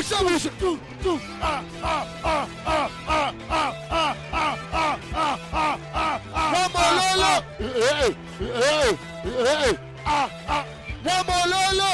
bouge. Mamololo.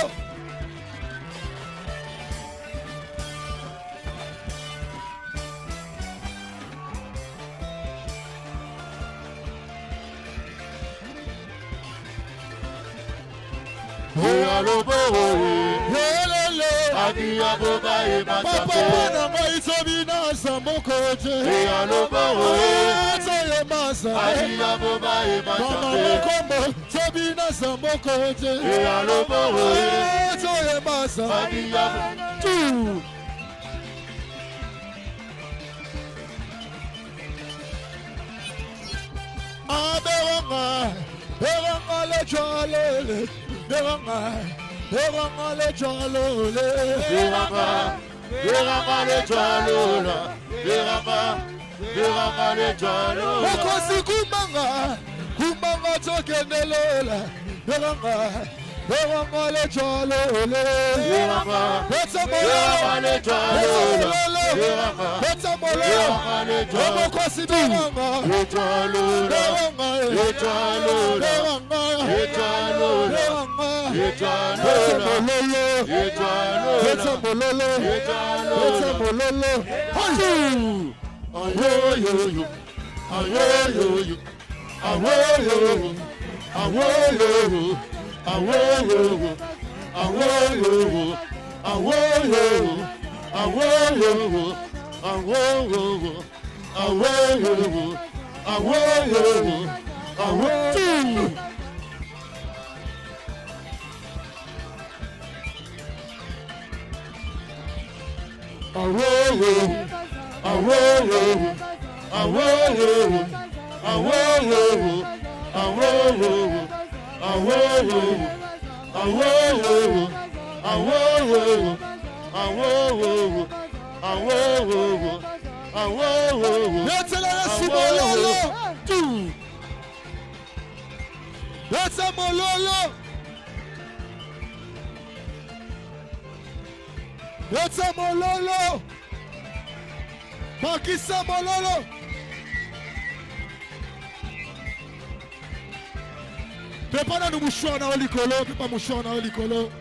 Prepara no mouchoir na olikolo, prepara mouchoir na olikolo.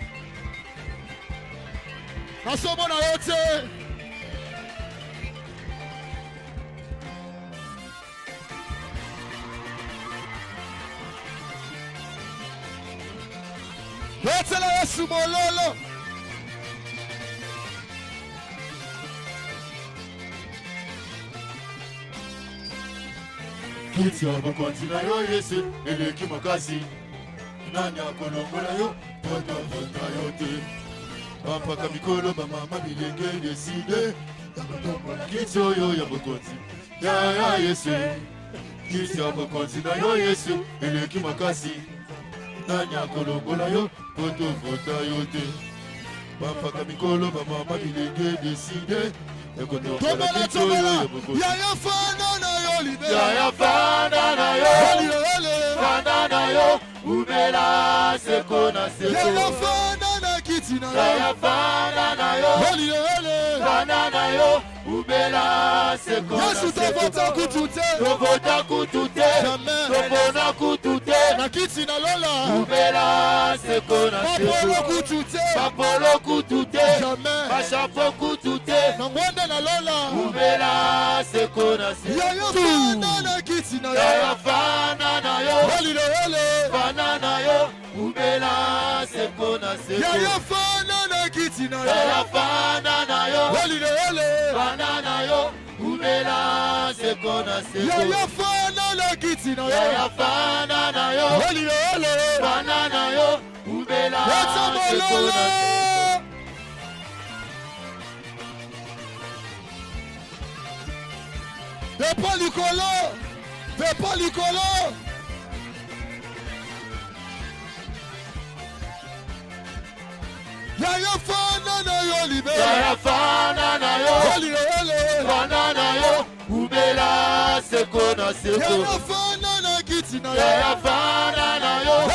Asomo na yote. Yote la Yesu mololo. Kiti abakontina yo Yesu, eleki makasi. Nani akolongola yo, tota yote. Bampaka mikolo bamama bilenge deside. Kiti oyo ya bakonti, ya Yesu. Kiti abakontina yo Yesu, eleki makasi. Nani akolongola yo, tota yote. Bampaka mikolo bamama bilenge deside. Yaya fana na yo libera. Yaya fana na yo. Fana na yo. Ubela seko na seko. Yaya fana na kiti na yo. Yaya fana na yo. Fana na yo. Ubela seko na seko. Yesu tofota kutute. Tofota kutute. Tofona kutute. Na kiti na lola. Ubela seko na seko. Papolo kutute. Papolo kutute. Jamais. Machapo kutute. Na mwende na lola. Ubela seko na seko. Yaya fana na kiti na yo. Yaya fana na yo. Fana na yo. Ubela seko na seko. Yaya fana na kiti na yo. Yaya fana na yo. Fana na yo. Ubela seko na seko. Yaya fana na kiti na yo. Yaya fana na yo. Fana na yo. Ubela seko na seko. Pepa Nicolo. Yaya fana na yo libera. Yaya fana na yo. Fana na yo. Ubela seko na seko. Yaya fana na kiti na yo. Yaya fana na yo.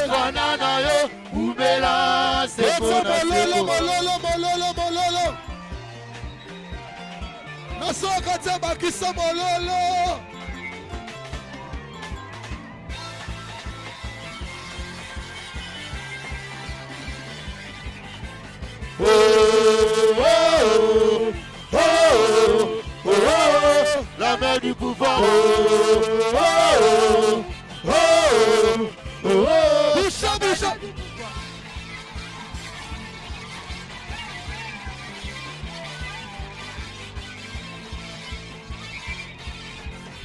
Fana na yo. Ubela seko na seko. Mololo. nasoka te bakisa mololo. Oh, oh, oh, oh, oh, oh, la main du pouvoir. Oh, oh, oh, oh, oh, oh. Boucha, boucha.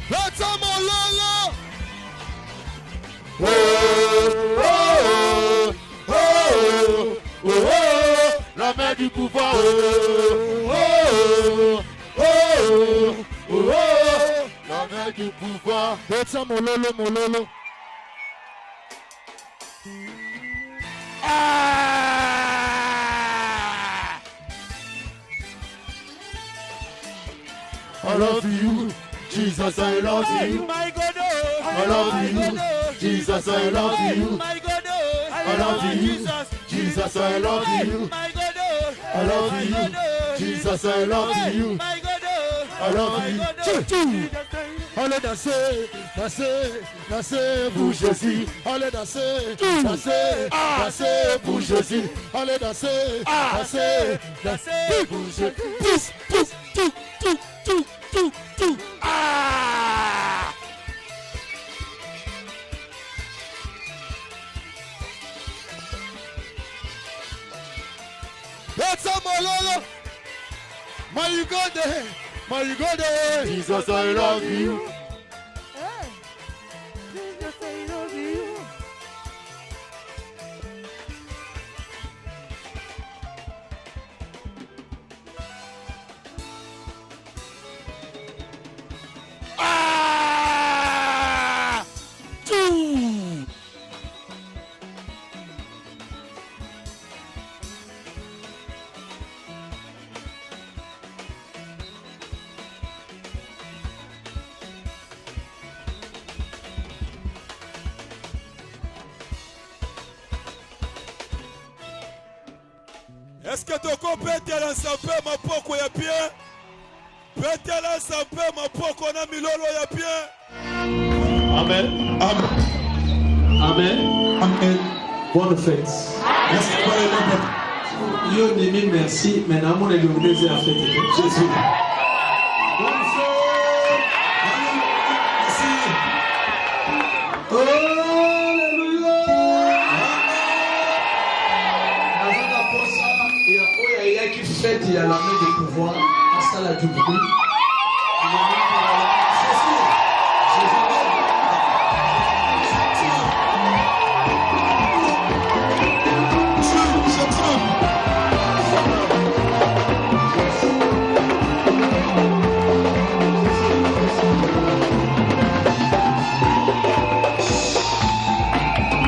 Let's go, mololo. Oh, oh, oh, oh, oh, oh, la main du pouvoir. Oh, oh, oh, oh, oh, oh, la main du pouvoir. Let's go, mololo, mololo. I love you, Jesus, I love you. My God, I love you, Jesus, I love you. my God, I love you, Jesus, I love you. my God, I love you, Jesus, I love you. my God, I love you. Allez danser, danser, danser pour Jésus. Allez danser, danser, danser pour Jésus. Allez danser, danser, danser pour Jésus. Pousse, pousse, tout, tout, tout, tout, tout. Ah! Let's go, mololo. My God, my God. Jesus, I love you. Ah! Tout! est-ce que tu peux te lancer un peu ma poko ya bien? Peut-être lancer un peu ma poko na milolo ya bien? Amen. Amen. Amen. Amen. Bonne fête. Merci pour les moments. Yo Nemi, merci. Maintenant, on est le plaisir à fêter Jésus. Bonne fête. Merci. Alléluia. Dans la posa, il y a qui fête, il y a la main de pouvoir. À ça, la du bruit.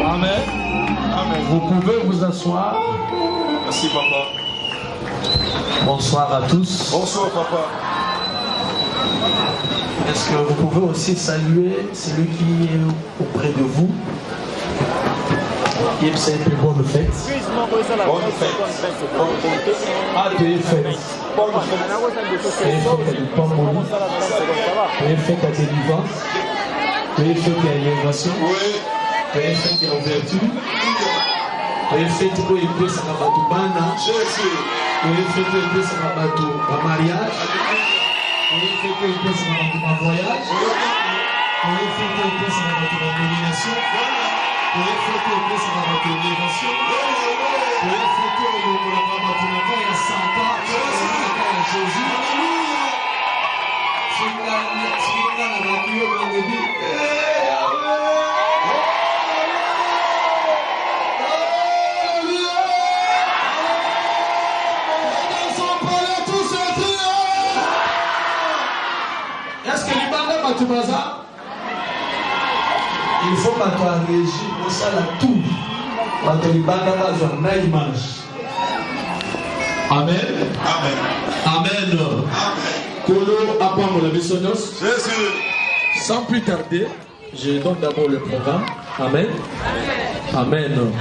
Amen. Amen. Vous pouvez vous asseoir. Merci, papa. Bonsoir à tous. Bonsoir, papa. Est-ce que vous pouvez aussi saluer celui qui est auprès de vous? Il c'est une bonne fête. Bonne fête. Ah, de fête. Bonne fête. De fête du Pamboli. De fête à délivrance. De fête à élévation. Oui. De fête à ouverture. De fête pour élever sa bana. Jésus. De fête pour élever sa mariage. De fête pour élever sa voyage. De fête pour élever sa nomination. De fête pour élever sa élévation. De fête pour élever sa Santa. Jésus. Est-ce que l'Ibanda Matumaza? Il faut que tu aies régi pour ça la tout. Parce que l'Ibanda va une image. Amen. Amen. Amen. Amen. Kolo Apamo la Missonos. Jésus. Sans plus tarder, je donne d'abord le programme. Amen. Amen. Amen.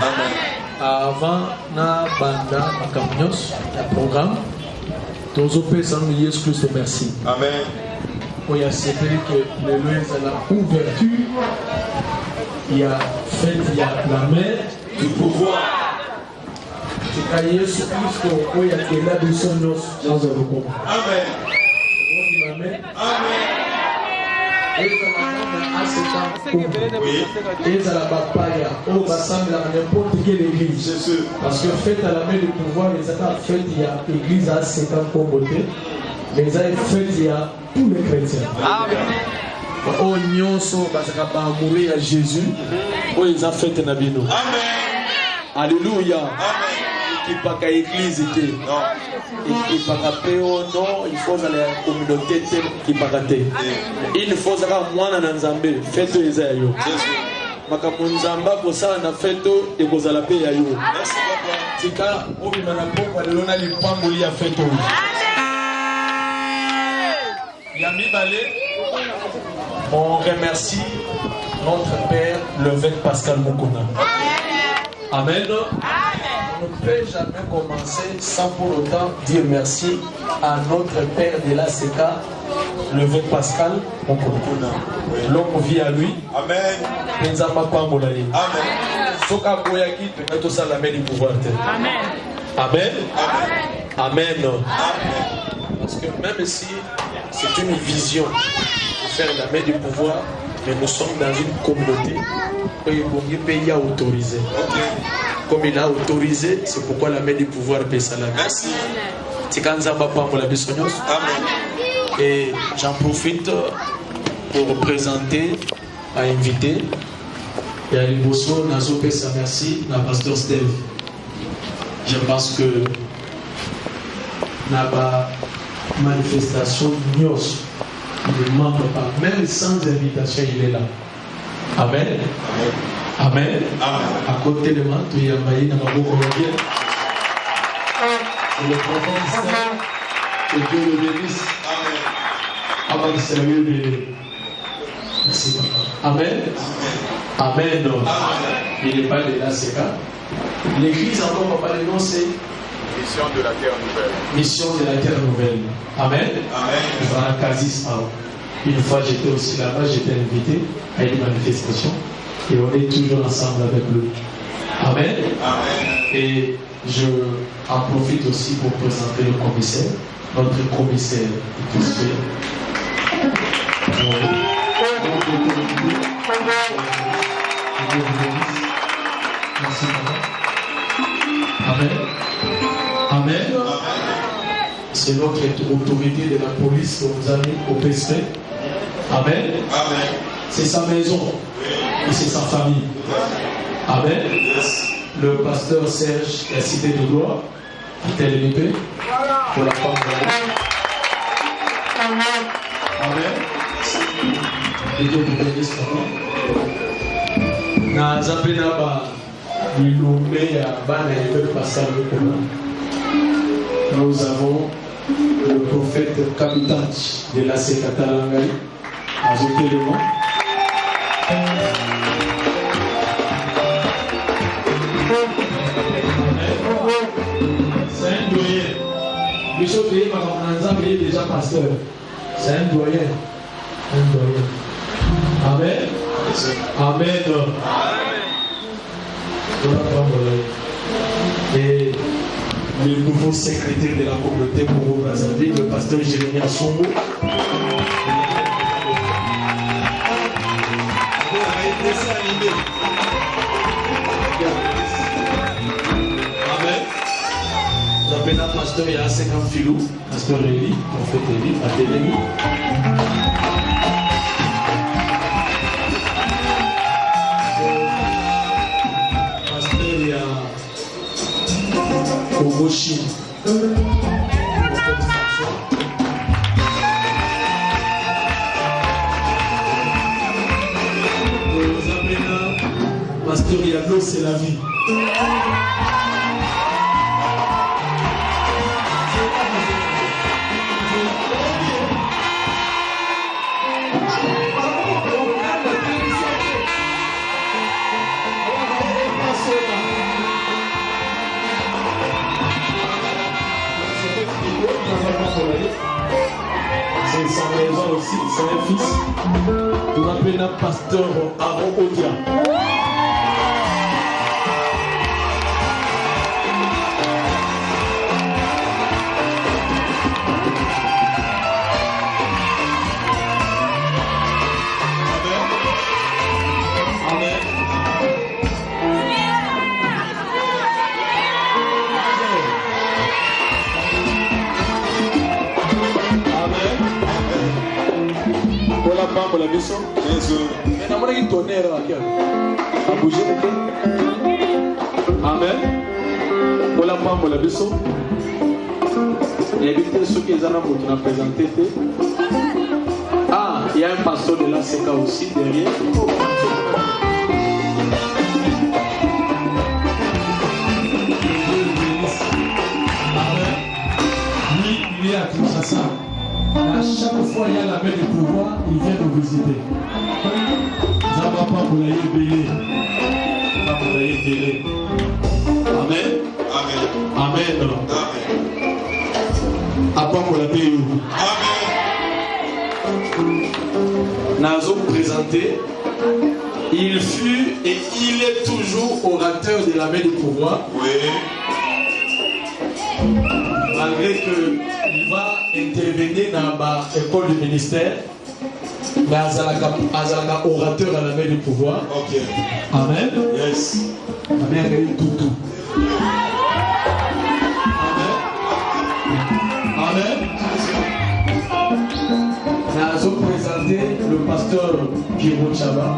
Avant na banda Macampions, le programme. Nous opérons Jésus Christ, merci. Amen. Il y a ce que le Louis à la ouverture, il y a fait, il y a la main du pouvoir. C'est quand Jésus Christ, il y a là de son os dans un recours. Amen. Amen. Amen. Et ça la papaya, on va sembler à n'importe quelle église. Parce que fait à la main du pouvoir, les a fait il y a l'église à 50 communautés, mais ils ont fait il y a tous les chrétiens. Oh nyonso parce que va mourir à Jésus, oh ils ont fait un abino. Amen. Alléluia. Amen. Qui pas qu'à l'église était. Non. Et qui pas qu'à péo non, il faut aller à la communauté qui pas qu'à. Il faut savoir moi dans Nzambé, faites les aïeux. Makamunzamba pour ça on a fait tout et vous allez payer aïeux. Merci papa. Tika obi manapo kwa lelo na lipamboli ya fait tout. Yami Balé, on remercie notre Père, l'évêque Pascal Mukuna. Amen. On ne peut jamais commencer sans pour autant dire merci à notre Père de la CECA, l'évêque Pascal Mukuna. L'homme vit à lui. Amen. Amen. Amen. Soka Boyaki, tu mets tout ça la main du pouvoir. Amen. Amen. Amen. Parce que même si c'est une vision de faire la main du pouvoir, mais nous sommes dans une communauté où le pays a autorisé. Comme il a autorisé, c'est pourquoi la main du pouvoir peut s'aller. Merci. Et j'en profite pour présenter, à inviter, et à l'émotion, Nazo Pessa, merci, la pasteur Steve. Je pense que la manifestation Nios ne manque pas, même sans invitation, il est là. Amen. Amen. Amen. À côté de moi, tu es envahi dans ma bouche. Le prophète, que Dieu le bénisse. Amen. Avant de servir de. Merci, papa. Amen. Amen. Il n'est pas de la CECA. L'église, encore, papa, le nom, c'est Mission de la terre nouvelle. Mission de la terre nouvelle. Amen. Amen. Je vais à Kazis. Une fois, j'étais aussi là-bas, j'étais invité à une manifestation. Et on est toujours ensemble avec lui. Amen. Amen. Et je en profite aussi pour présenter le commissaire, notre commissaire. Merci. Amen. Amen. C'est notre autorité de la police que vous avez au PSP. Amen. Amen. C'est sa maison et c'est sa famille. Amen. Le pasteur Serge, la cité de gloire, qui est l'épée pour la femme de la Amen. Et Dieu vous bénisse. Na Zapena ba Ilumé à Bana et le pasteur nous avons le prophète capitaine de la Sécatalangaï, ajouté le nom. C'est un doyen. Bishop Pays Makamanaza est déjà pasteur. C'est un doyen. Un doyen. Amen. Amen. Et le nouveau secrétaire de la communauté pour Brazzaville, le pasteur Jérémie Assongo. Amen. J'appelle un pasteur, il y a 50 filous, pasteur Élie, prophète Élie, Athélémi. Pasteur, il y a Ogoshi. Pasteur, il y a l'eau, c'est la vie. c'est un fils. Nous appelons un pasteur Aaron Odia. Pour la maison, mais on a un tonnerre à bouger. Amen. Pour la femme, pour la maison, il y a des ceux qui ont présenté. Ah, il y a un pasteur de la CK aussi derrière. Lui, il est à Kinshasa. À chaque fois il y a la main du pouvoir, il vient nous visiter. Ça va pas pour la yébélé. Pas pour la yébélé. Amen. Amen. Amen. Après pour la paix. Amen. Nazo présenté. Il fut et il est toujours orateur de la main du pouvoir. Oui. Malgré que il va intervenir dans l'école du ministère, mais Azalaka orateur à la main du pouvoir. Ok. Amen. Yes. Amen. Tout. Amen. Amen. Nous allons présenter le pasteur Pierrot Chaba.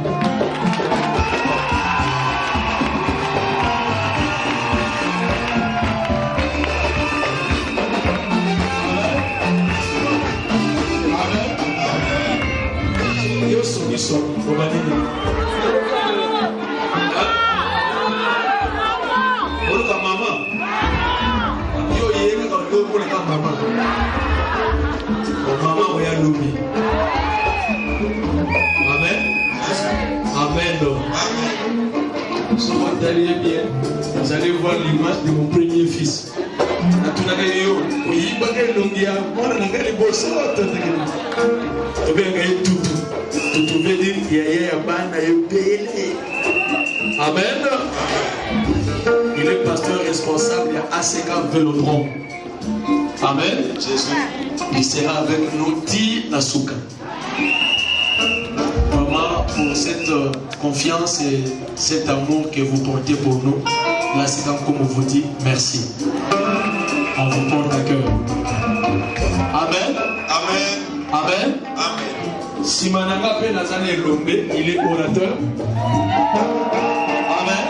Bien, vous allez voir l'image de mon premier fils. Amen. Il est pasteur responsable à ACK Vélodrome. Amen. Jésus. Il sera avec nous dit la souka. Vraiment pour cette confiance et cet amour que vous portez pour nous. Là, c'est comme on vous dit merci. On vous porte à cœur. Amen. Amen. Amen. Amen. Si Mananga Pe Nazane Lombe, il est orateur. Amen.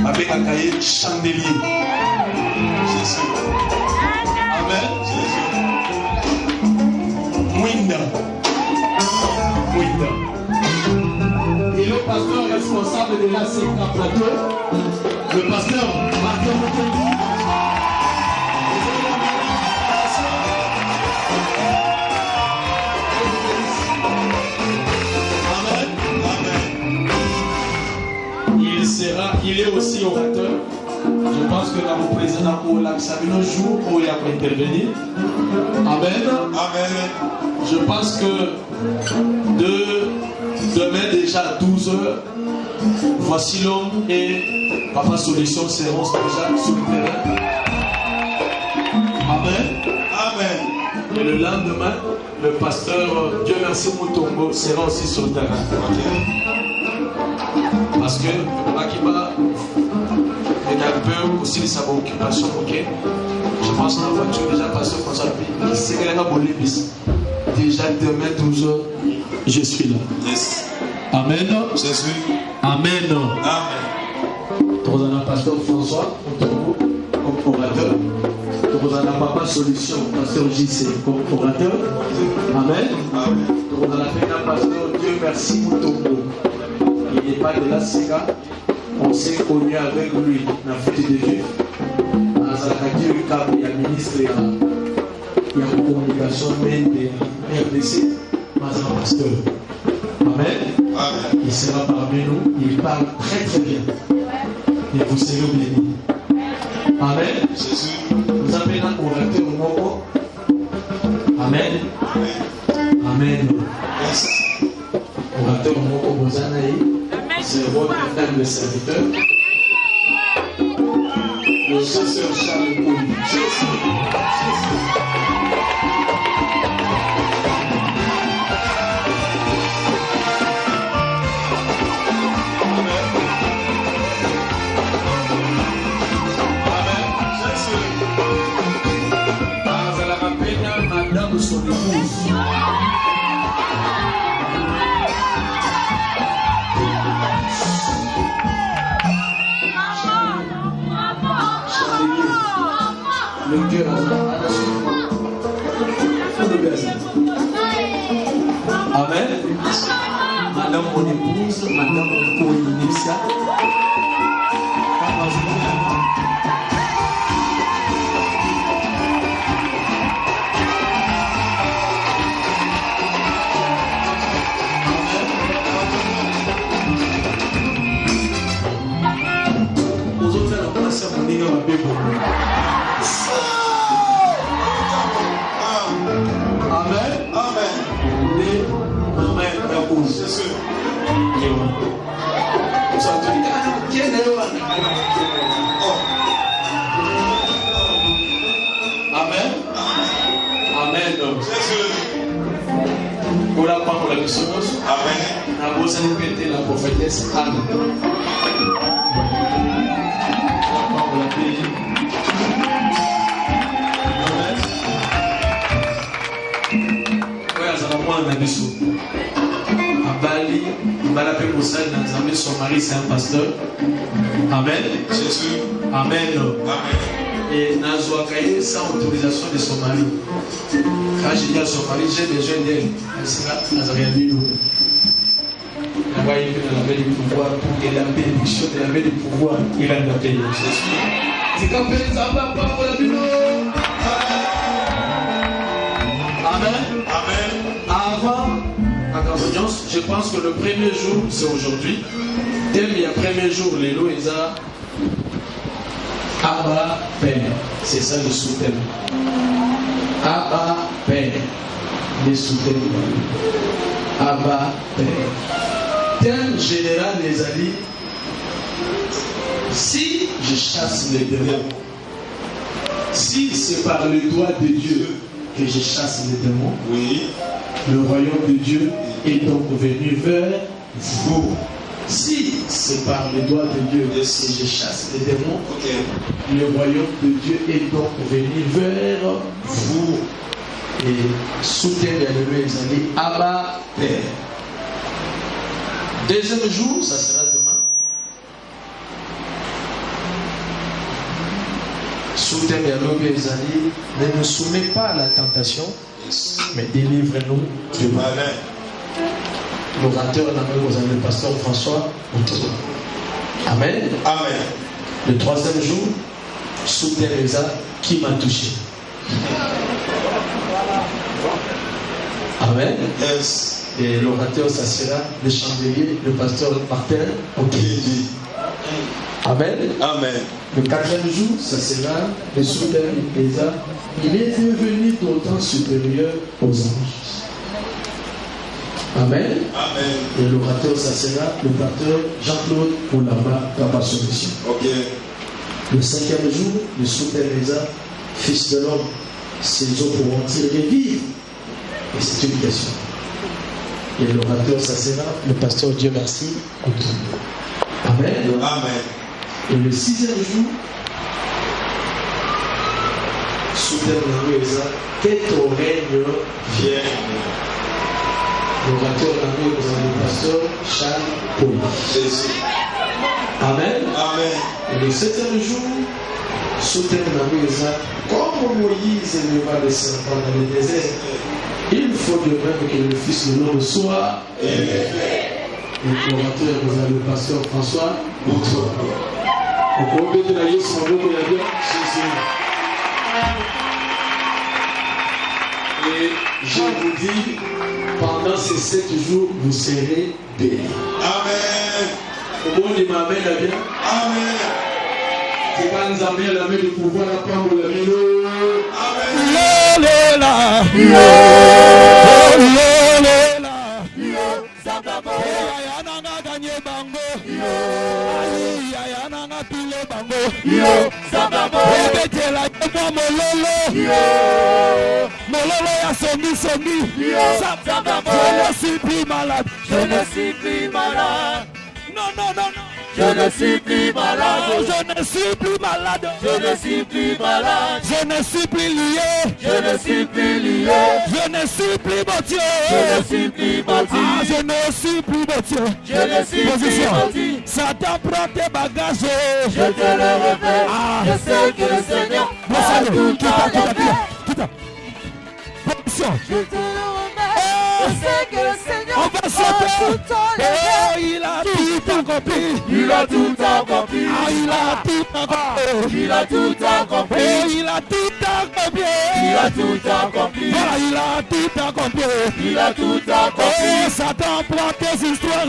Avec un cahier chandelier. Jésus. Amen. Jésus. Mwinda. Et le pasteur responsable de la CK Plateau, le pasteur Martin Mouteli. Il est aussi orateur. Je pense que dans le président pour l'examen un jour où il a intervenir. Amen. Amen. Je pense que demain déjà à 12h, voici l'homme et Papa Solution seront déjà sur le terrain. Amen. Amen. Et le lendemain, le pasteur Dieu merci Moutombo sera aussi sur le terrain. Parce que Akiba est un peu aussi de sa occupation, ok? Je pense que la voiture déjà passée comme ça, il s'est gagné à Bolibis. Déjà demain 12h, je suis là. Yes. Amen. Jésus. Amen. Amen. Nous avons pasteur François comme orateur. Nous avons Papa Solution, pasteur JC comme orateur. Amen. Amen. Nous avons un pasteur Dieu merci Moutombo. Il n'est pas de la SEGA. On s'est connu avec lui dans la fête de Dieu. Il y a le ministre, il y a une communication de RDC, mais un pasteur. Amen. Amen. Il sera parmi nous. Il parle très très bien. Et vous serez bénis. Amen. Jésus. Vous avez un orateur Moko. Amen. Orateur Moko Bozanaï, c'est votre humble serviteur. Le chasseur Charles Kouli. Madame son épouse. Le cœur Amen. Madame mon épouse, Madame mon co-initiat. Amen. Amen. Amen. Amen. Pour la parole de la Amen. La prophétesse Anne. Abali, son mari c'est un pasteur. Amen. Jésus. Amen. Amen. Et Nazouakaye sans autorisation de son mari. Quand je dis à son mari, j'ai besoin d'elle. Elle sera Nazariabino. Elle va y venir dans la paix du pouvoir pour qu'elle ait la bénédiction de la paix du pouvoir. Il a la paix. Jésus. C'est quand elle s'en va pas pour la Bible. Amen. Amen. Avant la confiance, je pense que le premier jour, c'est aujourd'hui. Thème, il y a premier jour, les lois, ils ont Abba Père. C'est ça le sous-thème. Abba Père. Les sous-thèmes. Abba Père. Thème général des alliés. Si je chasse les démons, si c'est par le doigt de Dieu que je chasse les démons, oui, le royaume de Dieu est donc venu vers vous. Si c'est par le doigt de Dieu que je chasse les démons, okay, le royaume de Dieu est donc venu vers vous. Et soutien les amis, Abba Père. Deuxième jour, ça sera demain. Soutien les amis, ne nous soumets pas à la tentation, mais délivre-nous de mal. L'orateur, le pasteur François. Amen. Amen. Le troisième jour, soutien les âmes qui m'a touché. Amen. Yes. Et l'orateur, ça sera le chandelier, le pasteur Martin. Ok. Amen. Amen. Le quatrième jour, ça sera le soutien des âmes. Il est devenu d'autant supérieur aux anges. Amen. Amen. Et l'orateur, ça sera le pasteur Jean-Claude Oulama Kabasomission. Ok. Le cinquième jour, le soutien des âmes, fils de l'homme, ces eaux pourront-ils revivre? Et c'est une question. Et l'orateur, ça sera le pasteur Dieu merci. Amen. Amen. Et le sixième jour, soutien de l'Église, que ton règne vienne. L'orateur d'Amour, le pasteur Charles Paul. Jésus. Amen. Amen. Et le septième jour, soutien de l'Église, comme Moïse éleva les serpents dans le désert, il faut de même que le Fils de l'homme soit élevé. Le orateur, le pasteur François Bouton. Au combien de la Jésus, son nom, il a dit Jésus. Et je vous dis, pendant ces 7 jours, vous serez bénis. Amen. Au bon de ma main, là bien. Amen. C'est pas nous amener la main de pouvoir la prendre la main. Amen. Yaya nanga gagné bango. Yaya nanga pile bango. Sabamo. Betela moi mololo. Mololo ya somi. Sabamo. Je ne suis plus malade. Je ne suis plus malade. Non. Je ne suis plus malade. Je ne suis plus malade. Je ne suis plus malade. Je ne suis plus lié. Je ne suis plus lié. Je ne suis plus bâti. Je ne suis plus bâti. Je ne suis plus bâti. Je ne suis plus bâti. Satan prend tes bagages. Je te le révèle. Je sais que le Seigneur a tout enlevé. Position. Je te le remets. Je sais que le Seigneur On va a sauter. tout enlevé. Il a tout accompli. Il a tout accompli. Il a tout accompli. Il a tout accompli. Il a tout accompli. Il a tout accompli. Voilà, il a tout accompli. Il a tout accompli. Satan prend tes histoires.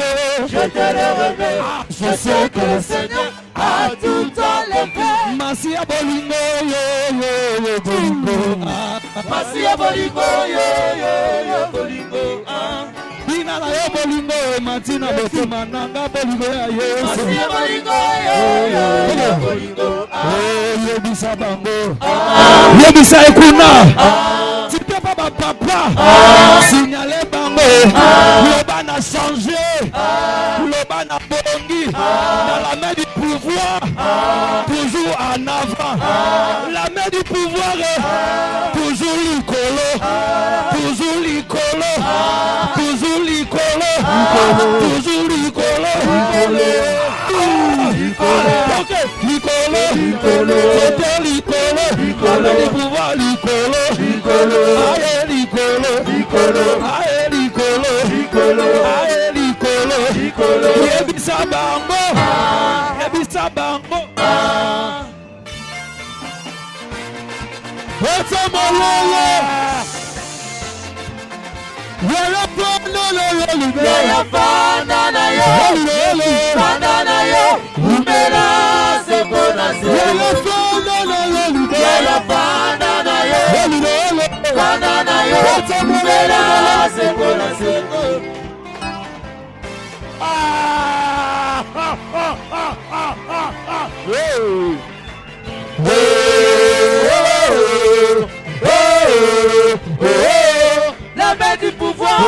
Je te le révèle. Je sais que le Seigneur a tout enlevé. Masia bolingo, yo, bolingo. Masia bolingo, yo, bolingo. Bina na yo bolingo, matina botema nanga bolingo ya Yesu. Masia bolingo, yo, bolingo. Yebisa bango. Yebisa ekuna. Tu peux pas papa. Signaler bango. Loba na changé. Loba na bongi. Dans la main du pouvoir. Toujours en avant. La main du pouvoir. Toujours l'icolo. Toujours l'icolo. Toujours l'icolo. Toujours l'icolo. L'icolo. C'était l'icolo. Le pouvoir l'icolo. Aïe l'icolo. Aïe l'icolo. Aïe l'icolo. Yebisa bango. Yebisa bango. What's up, Mololo? Yaya banana yo, umela se bonase. Yaya banana yo, umela se bonase. La main du pouvoir.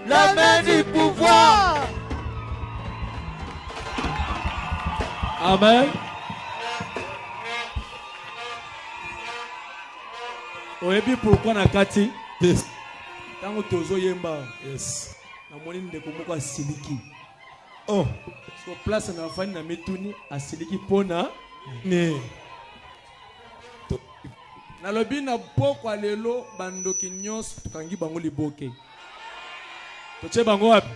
La main du pouvoir. Amen. Oyebi pourquoi na kati? Yes. Tango tozo yemba. Yes. Na moni ndeko moko asiliki. Oh. So place na fani na mituni asiliki pona. Ne. Na lobi na poko lelo bandoki nyos tukangi bango liboke. Toche bango wapi?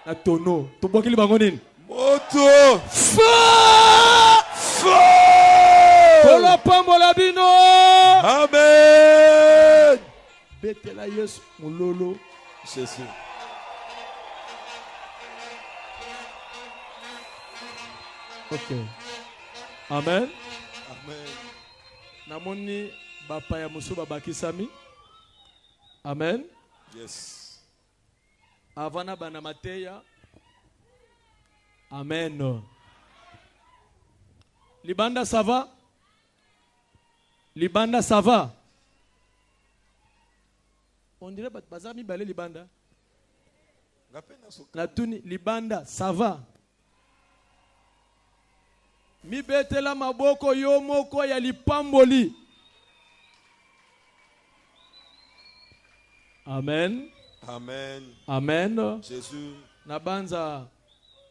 Na tono. Toboki bango nini? Moto. Kola pambola bino. Amen. Betela Yesu mulolo. Jésus. Ok. Amen. Amen. Namoni bapa ya musu babakisami. Amen. Yes. Avana bana mateya. Amen. Libanda ça va? Libanda ça va? On dirait bazami balé libanda. La tuni libanda ça va? Mi betela maboko yo moko ya lipamboli. Amen. Amen. Amen. Jésus. Nabanza,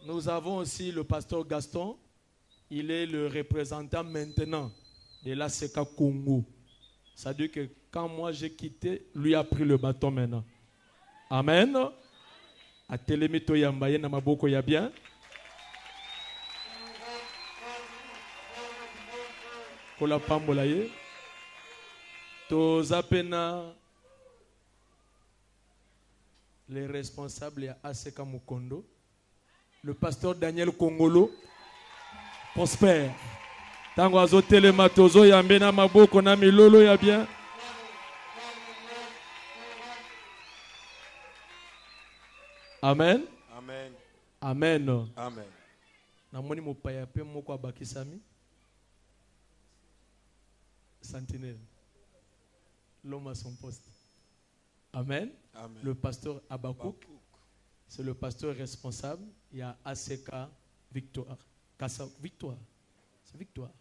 nous avons aussi le pasteur Gaston. Il est le représentant maintenant de la Seka Congo. Ça veut dire que quand moi j'ai quitté, lui a pris le bâton maintenant. Amen. A telemito yambaye na maboko ya bien. Kola pambola ye. To zapena les responsables à Aseka Mukondo. Le pasteur Daniel Kongolo. Prosper. Tango azo telema tozo yambena maboko na milolo ya bien. Amen. Amen. Amen. Amen. Namoni mopaya pe moko abakisami. Sentinelle. L'homme à son poste. Amen. Amen. Le pasteur Abakouk, c'est le pasteur responsable. Il y a ACK Victoire. Victoire. C'est Victoire.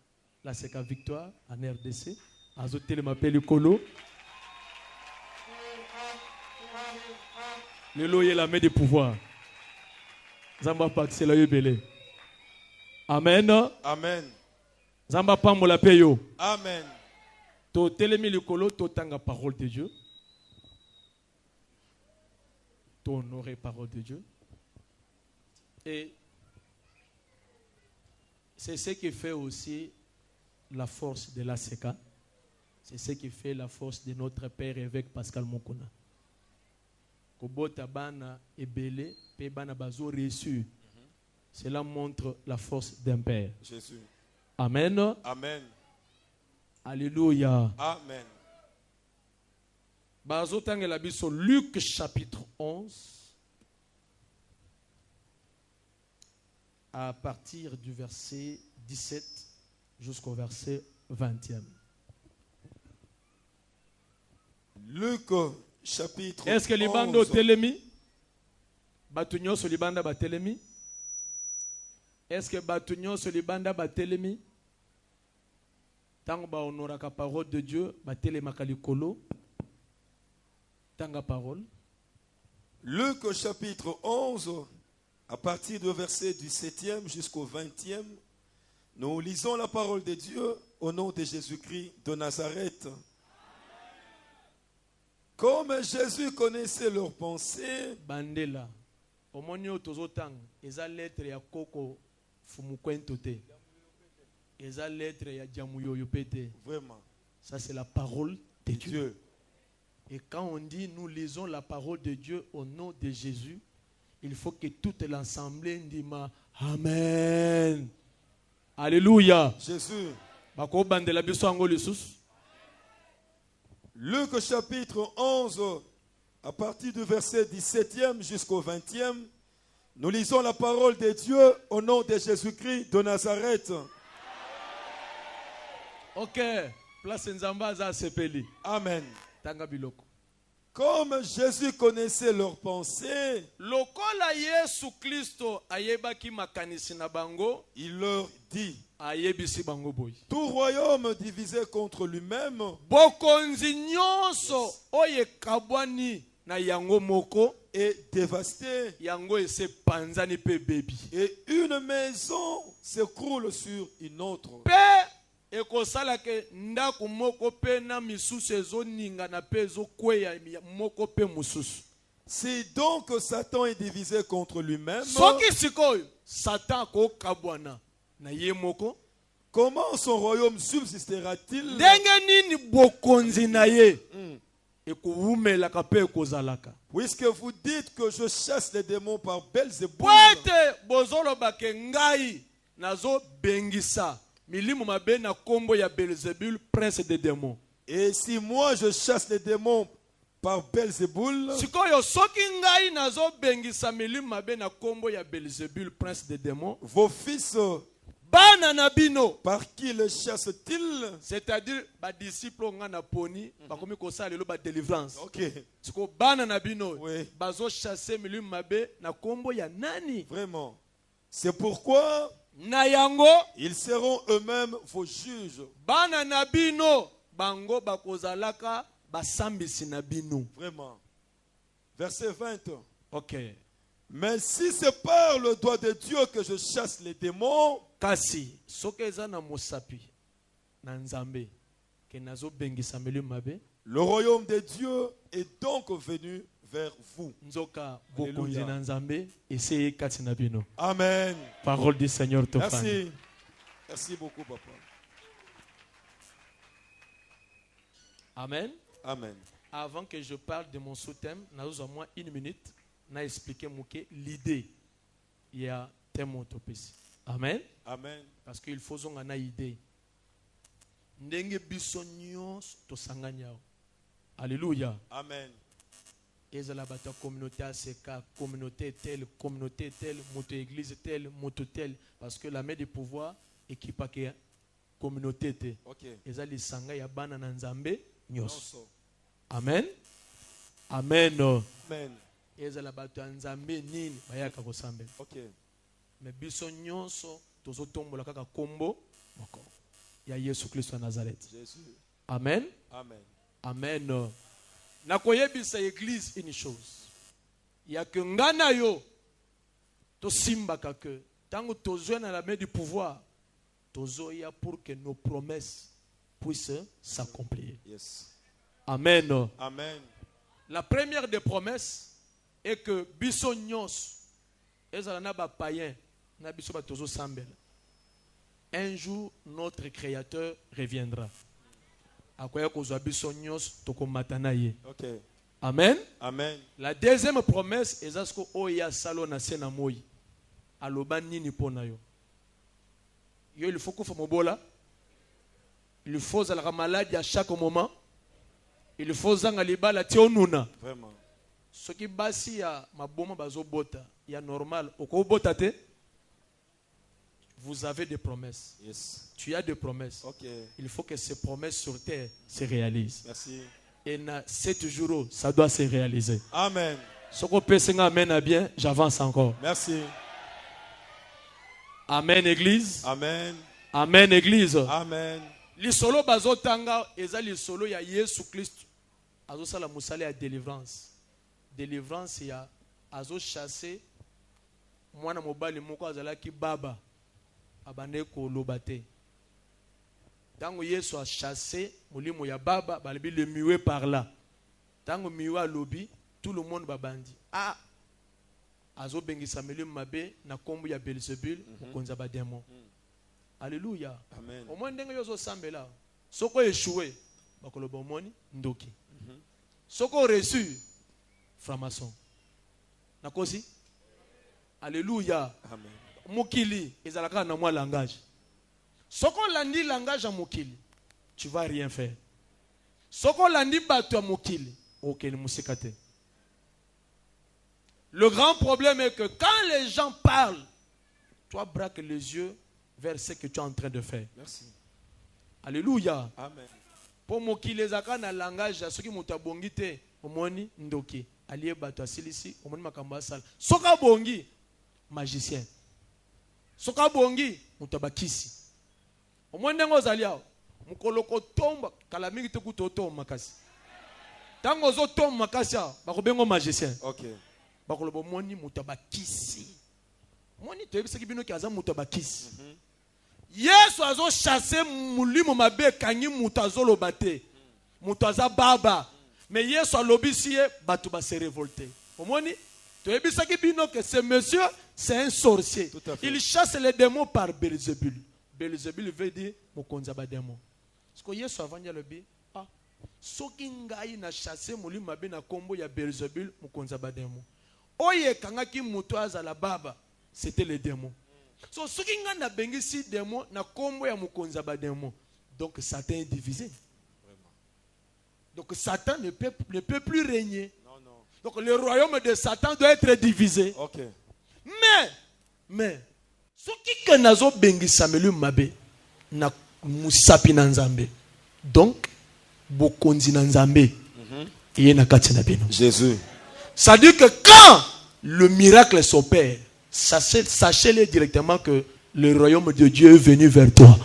L'ACK Victoire en RDC. Azotel m'appelle Kolo. Le lot est la main des pouvoirs. Zamba Pak, c'est la yubele. Amen. Amen. Zamba Pambola Peyo. Amen. To telemi likolo to tanga parole de Dieu. To honorer parole de Dieu. Et c'est ce qui fait aussi la force de l'ACK. C'est ce qui fait la force de notre père évêque Pascal Mokona. Kobota bana ebele pe bana bazo reçu. Cela montre la force d'un père. Jésus. Amen. Amen. Alléluia. Amen. Bazo tangela biso Luc chapitre 11 à partir du verset 17 jusqu'au verset 20e. Luc chapitre Est-ce que libando telemi? Batunyo so libanda ba telemi? Est-ce que batunyo so libanda ba telemi? Tango ba honoraka parole de Dieu, ba telemaka likolo. Tanga parole. Luc chapitre 11, à partir du verset du 7e jusqu'au 20e, nous lisons la parole de Dieu au nom de Jésus-Christ de Nazareth. Comme Jésus connaissait leurs pensées, Bandela. Omonio tozotang. Eza lettre ya koko fumukwento te. Eza lettre ya jamuyo yopete. vraiment, Ça c'est la parole de Dieu. Dieu. Et quand on dit nous lisons la parole de Dieu au nom de Jésus, il faut que toute l'assemblée dise Amen. Alléluia. Jésus. Bako bandela biso ango lisusu. Luc chapitre 11, à partir du verset 17e jusqu'au 20e, nous lisons la parole de Dieu au nom de Jésus-Christ de Nazareth. Ok. Place nzamba za sepeli. Amen. Tanga biloko. Comme Jésus connaissait leurs pensées, Lokola Yesu Kristo ayebaki makanisi na bango, il leur dit, ayebisi bango boy. tout royaume divisé contre lui-même Bokonzi nyonso oye kabwani na yango moko, est dévasté, yango ese panzani pe bebi. et une maison s'écroule sur une autre. Pe ekosala ke ndako moko pe na misusu ezoninga na pe ezokweya moko pe mususu. Si donc Satan est divisé contre lui-même, Soki sikoyo Satan ko kabwana na ye moko, comment son royaume subsistera-t-il? ndenge nini bokonzi na ye ekowumelaka pe ekozalaka? Puisque vous dites que je chasse les démons par Belzébuth, Po ete bozoloba ke ngai nazo bengisa milimu mabe na kombo ya Belzébul, prince des démons. et si moi je chasse les démons par Belzébuth, Sikoyo soki ngai nazo bengisa milimu mabe na kombo ya Belzébul, prince des démons, vos fils, bana na bino, par qui les chassent-ils? c'est-à-dire ba disciple nga na poni bakomi kosala lelo ba délivrance. Ok, Siko bana na bino Oui. bazo chasser milimu mabe na kombo ya nani? vraiment. C'est pourquoi Na yango ils seront eux-mêmes vos juges. bana na bino bango bakozalaka basambisi na bino. Vraiment. Verset 20. Ok. Mais si c'est par le doigt de Dieu que je chasse les démons, Kasi soki eza na mosapi na nzambe ke nazo bengisa milimu mabe, le royaume de Dieu est donc venu vers vous. nzoka bokonzi Alléluia. na nzambe eseye kati na bino. Amen. Parole du Seigneur te fani. Merci. Merci beaucoup, papa. Amen. Amen. Avant que je parle de mon sous-thème, nazo à moi une minute na expliquer muke l'idée. Il y a thème utopisi. Amen. Amen. Parce qu'il faut zonga na idée. Ndenge biso nyonso tosanganya. Alléluia. Amen. ezala bato communauté ACK, communauté telle, moto église telle, moto telle, parce que la main du pouvoir équipe à communauté te. Ezali lisanga ya bana na nzambe nyonso. Amen. Amen. Amen. Ezala bato ya nzambe nini bayaka kosambela. Mais biso nyonso tozotombola kaka kombo moko ya Yesu Kristo wa Nazareth. Amen. Amen. Amen. Nakoyebisa église une chose. Ya que ngana yo to simba que tango tozo na la main du pouvoir tozo ya pour que nos promesses puissent s'accomplir. Yes. Amen. Amen. La première des promesses est que biso nyos ezala na ba païen na biso ba tozo sambela. Un jour notre créateur reviendra. Akoya kozwa biso nyos tokomata ye. Okay. Amen. Amen. La deuxième promesse est ce que oya salo na sena moi. Aloba nini pona yo. Yo il faut que mobola. Il faut la maladie à chaque moment. Il faut zanga libala tionuna. Vraiment. Ce qui basi ya maboma bazo bota, ya normal. Oko bota te. Vous avez des promesses. Yes. Tu as des promesses. Okay. Il faut que ces promesses sur terre se réalisent. Merci. Et na 7 jours, ça doit se réaliser. Amen. Ce qu'on peut se amène bien, j'avance encore. Merci. Amen, église. Amen. Amen, église. Amen. Lisolo bazotanga eza lisolo ya Yesu Christ. Azo sala musale ya délivrance. Délivrance ya azo chasser mwana mobali moko azalaki baba abande ko lobate. Tango Yesu a chassé molimo ya baba balibi le miwe par là. Tango miwe lobi tout le monde babandi. Ah azo bengisa melimo mabe na kombo ya Belzebul konza ba démon. Alléluia. Amen. Au moins ndenge yozo sambela. Soko échoué bakoloba moni ndoki. Soko reçu franc-maçon. Nakosi. Alléluia. Amen. Mokili ezalaka na moi langage. Soko landi langage à mokili, tu vas rien faire. Soko landi bato à mokili, ok ni musikate. Le grand problème est que quand les gens parlent, toi braque les yeux vers ce que tu es en train de faire. Merci. Alléluia. Amen. Pour mokili ezaka na langage à ceux qui mutabongi te, omoni ndoki, alié bato asilisi, omoni makamba sala. Soka bongi magicien. Soka bongi mutabakisi. Omwende ngo zalia mukoloko tomba kala mingi te kutoto makasi. Tango zo tomba makasi bakobengo magicien. Okay. Bakolobo moni mutabakisi. Moni to yebisa kibino ki aza mutabakisi. Yesu azo chasser mulimo mabe kanyi mutazo bate. Mutaza baba. Mais Yesu alobisi ye batu ba se révolter. Omoni to yebisa kibino que ce monsieur c'est un sorcier. Il chasse les démons par Belzebul. Belzebul veut dire mokonza ba démon. Parce que Yesu avanya lobi ah soki ngai na chasser mulimo mabe na kombo ya Belzebul mokonza ba démon. Oye kangaki muto azala baba c'était les démons. So soki nganda bengisi démon na kombo ya mokonza ba démon. Donc Satan est divisé. Vraiment. Donc Satan ne peut plus régner. Non, non. Donc le royaume de Satan doit être divisé. OK. Mais soki kenazo bengisa melu mabe na musapi na nzambe. Donc bokonzi na nzambe. Et na kati na bino. Jésus. Ça dit que quand le miracle s'opère, sachez-le directement que le royaume de Dieu est venu vers toi.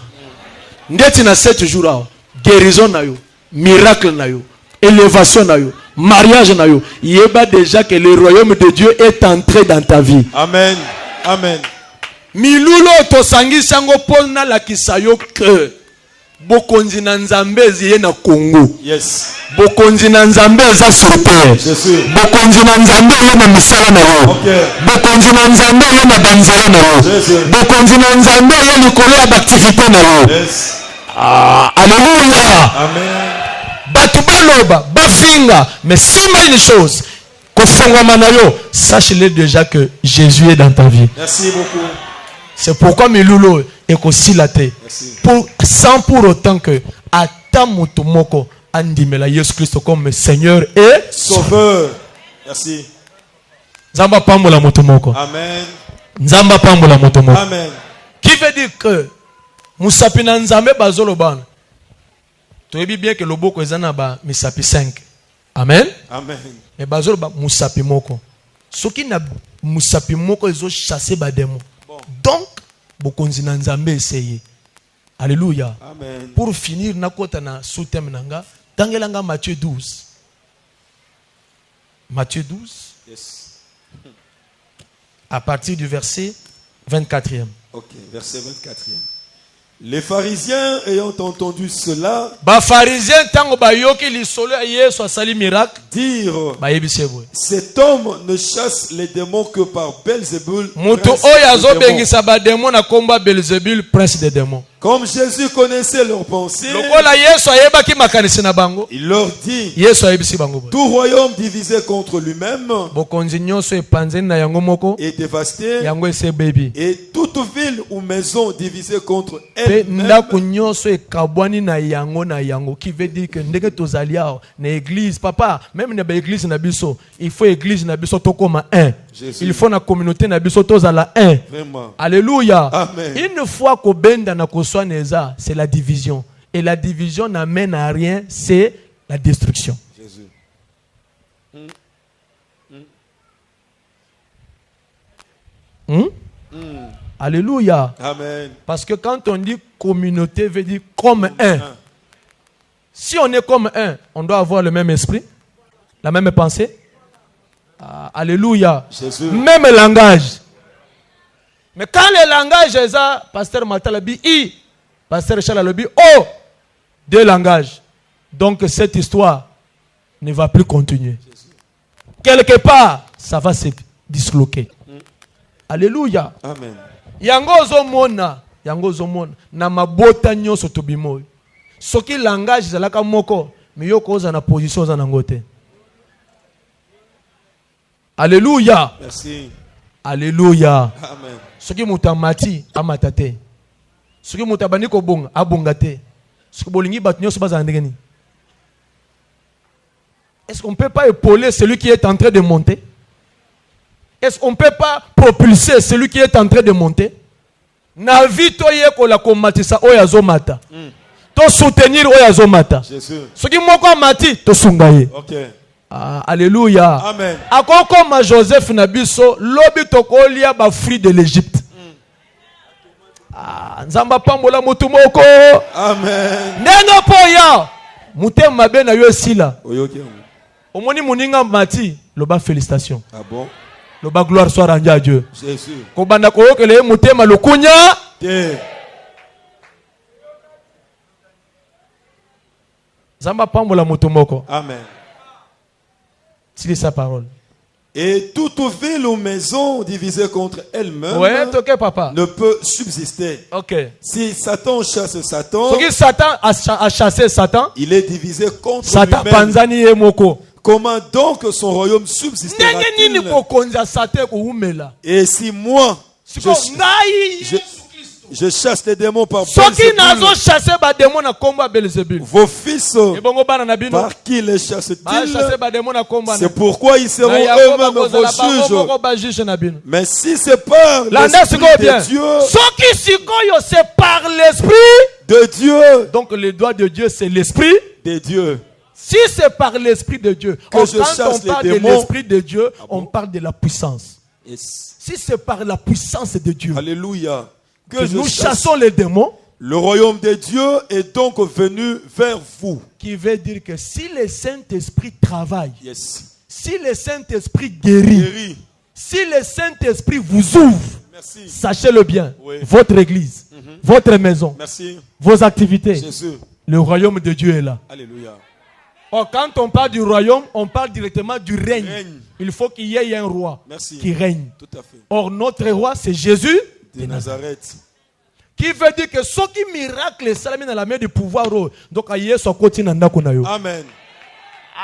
Ndeti na 7 jours là, guérison na yo, miracle na yo, élévation na yo, mariage na yo, yeba déjà que le royaume de Dieu est entré dans ta vie. Amen. Amen. Milulo to sangi sango pona la kisayo que bokonzi na nzambe ziye na Congo. Yes. Bokonzi na nzambe za sur terre. Jésus. Bokonzi na nzambe yo na misala na yo. Okay. Bokonzi na nzambe yo na banzela na yo. Jésus. Bokonzi na nzambe yo likolo ya activité na yo. Yes. Alléluia. Amen. Batu baloba bafinga mais seulement une chose kofongama na yo, sache-le déjà que Jésus est dans ta vie. Merci beaucoup. C'est pourquoi milulo ekosilate pour sans pour autant que ata mutu moko andimela Yesu Christ comme Seigneur et Sauveur. Merci. Nzamba pambola moto moko. Amen. Nzamba pambola moto moko. Amen. Qui veut dire que musapi na nzambe bazolo bana. Toyebi bien que loboko ezana ba misapi 5. Amen. Amen. Mais bazolo ba musapi moko. Soki na musapi moko ezo chasser ba démon. Donc bokonzi na nzambe essayer. Alléluia. Amen. Pour finir nakota na sous-thème nanga, tangelanga Matthieu 12. Matthieu 12. Yes. À partir du verset 24e. Ok, verset 24e. Les pharisiens ayant entendu cela Ba pharisien tango ba yoki lisolo Yesu asali miracle dirent, ba yebise boy. cet homme ne chasse les démons que par Belzébul, Moto prince oyo des azo démons. bengisa ba démon na komba Belzébul prince des démons. Comme Jésus connaissait leurs pensées, Lokola Yesu ayebaki makanisi na bango. il leur dit, Yesu ayebisi bango boy. tout royaume divisé contre lui-même Bokonzi nyonso epanzeni na yango moko est dévasté, yango ese baby. et toute ville ou maison divisée contre Pe elle-même ndako nyonso ekabwani na yango qui veut dire que ndenge tozali awa na église papa même na ba église na biso il faut église na biso tokoma un. Jésus. Il faut na communauté na biso tozala un. Vraiment. Alléluia. Amen. Une fois que benda na koswa neza, c'est la division. Et la division n'amène à rien, c'est la destruction. Jésus. Alléluia. Amen. Parce que quand on dit communauté, veut dire comme un. Si on est comme un, on doit avoir le même esprit, la même pensée. Ah, alléluia. Jésus. Même langage. Mais quand le langage est ça, pasteur Martin l'a dit I, pasteur Charles l'a dit O, deux langages. Donc cette histoire ne va plus continuer. Quelque part, ça va se disloquer. Alléluia. Amen. Yango zomona na mabota nyonso tobimoy. Soki langage zalaka moko, mais yoko za na position za nangote. Alléluia. Merci. Alléluia. Amen. Soki mutamati amatate. Soki mutabani ko bonga abongate. Soki bolingi batu nyonso bazala ndengeni. Est-ce qu'on ne peut pas épauler celui qui est en train de monter? Est-ce qu'on ne peut pas propulser celui qui est en train de monter? Na vito yeko la komatisa oyazomata. To soutenir oyazomata. Jésus. Soki moko amati to sungaye. Ok. Ah, alléluia. Amen. Akoko ma Joseph Nabiso lobi tokolia ba fruit de l'Égypte. Ah, nzamba pambola mutu moko. Amen. Nenga poya. Mutema mabe na yo sila. Oyoki. Omoni muninga mati, loba félicitations. Ah bon? Loba gloire soit rendue à Dieu. Jésus. Kobanda koyokele mutema lukunya. Te. Nzamba pambola mutu moko. Amen. C'est sa parole. Et toute ville ou maison divisée contre elle-même Ouais, ok papa. ne peut subsister. Ok. Si Satan chasse Satan, Soki Satan a chassé Satan, il est divisé contre Satan lui-même. panzani ye moko. Comment donc son royaume Ndenge subsistera-t-il? nini kokonza Satan kuumela? Et si moi, Siko ngai je chasse les démons par soki Belzébul, nazo chasser ba démon na komba Belzébul. vos fils, Ebongo bana na bino. par qui les Ba chassent-ils? chasser ba démon na komba na. C'est pourquoi ils seront eux-mêmes vos juges. Mais si c'est par l'Esprit de Dieu, Soki sikoyo c'est par l'esprit de Dieu, donc le doigt de Dieu c'est l'esprit. de Dieu, Si c'est par l'esprit de Dieu, Que quand je on chasse parle les de démons. l'esprit de Dieu, on parle de la puissance. yes. Si c'est par la puissance de Dieu Alléluia, que que je nous chasse, chassons les démons, le royaume de Dieu est donc venu vers vous. qui veut dire que si le Saint-Esprit travaille, Yes. si le Saint-Esprit guérit, Guéri. si le Saint-Esprit vous ouvre, Merci. sachez-le bien, Oui. votre église, votre maison, Merci. vos activités, Jésus. le royaume de Dieu est là. Alléluia. Or, quand on parle du royaume, on parle directement du règne. Règne. Il faut qu'il y ait un roi Merci. qui règne. Tout à fait. Or, notre roi, c'est Jésus. De Nazareth. Qui veut dire que ce qui miracle salami dans la main du pouvoir. Donc, Yesu akoti na ndako na yo. Amen.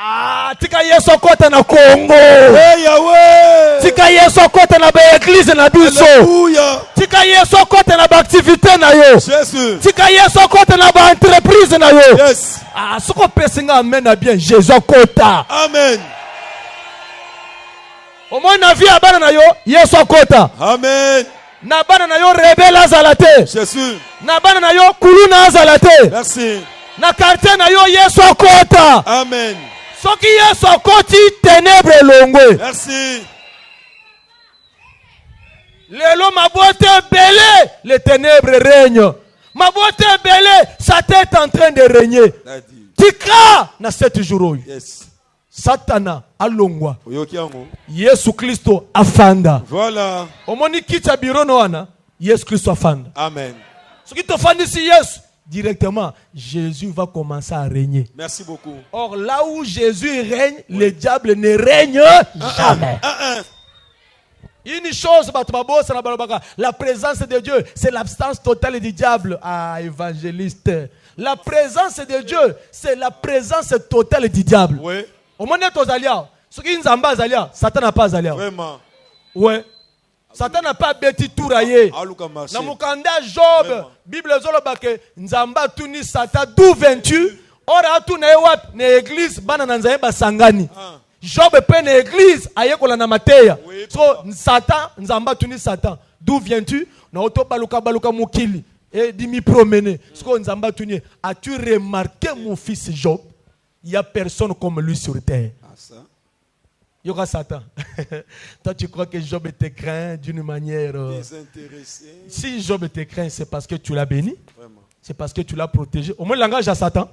Ah, tika Yesu akota na Congo. Hey Yahweh. Tika Yesu akota na ba église na biso. Alléluia. Tika Yesu akota na ba activité na yo. Jésus. Tika Yesu akota na ba entreprise na yo. Yes. Ah, ce qu'on peut singa amen na bien Jésus akota. Amen. Au moins na vie abana na yo Yesu akota. Amen. Na bana na yo rebelle azalate. Jésus. Na bana na yo kuluna azalate. Merci. Na quartier na yo Yesu akota. Amen. Soki Yesu akoti ténèbres longwe. Merci. Lelo mabote belé, les ténèbres règnent. Mabote belé, Satan est en train de régner. Tika na 7 jours. Yes. Satana alongwa. Oyokiango. Yesu Kristo afanda. Voilà. Omoni kita birono wana, Yesu Kristo afanda. Amen. Ce qui te fandi si Yesu, directement, Jésus va commencer à régner. Merci beaucoup. Or là où Jésus règne, le diable ne règne jamais. Une chose, la présence de Dieu, c'est l'absence totale du diable. Ah, évangéliste. La présence de Dieu, c'est la présence totale du diable. Oui. Au moment où ce qui est en Zalia, Satan n'a pas Zalia. Vraiment. Ouais. Satan n'a pas bêti tout raillé. Dans mon candidat Job, Bible Zolobake, Nzamba Tuni Satan, d'où viens-tu? Ora tu na église, banana Sangani. Job est une église, ayekola na mateya. So Satan, Nzamba Tuni Satan, d'où viens-tu? Na oto baluka mukili. Et dit m'y promener. So Nzamba Tuni, as-tu remarqué mon fils Job? Il n'y a personne comme lui sur terre. Il y aura Satan. Toi, tu crois que Job te craint d'une manière désintéressée. Si Job te craint, c'est parce que tu l'as béni. Vraiment. C'est parce que tu l'as protégé. Au moins, il engage à Satan.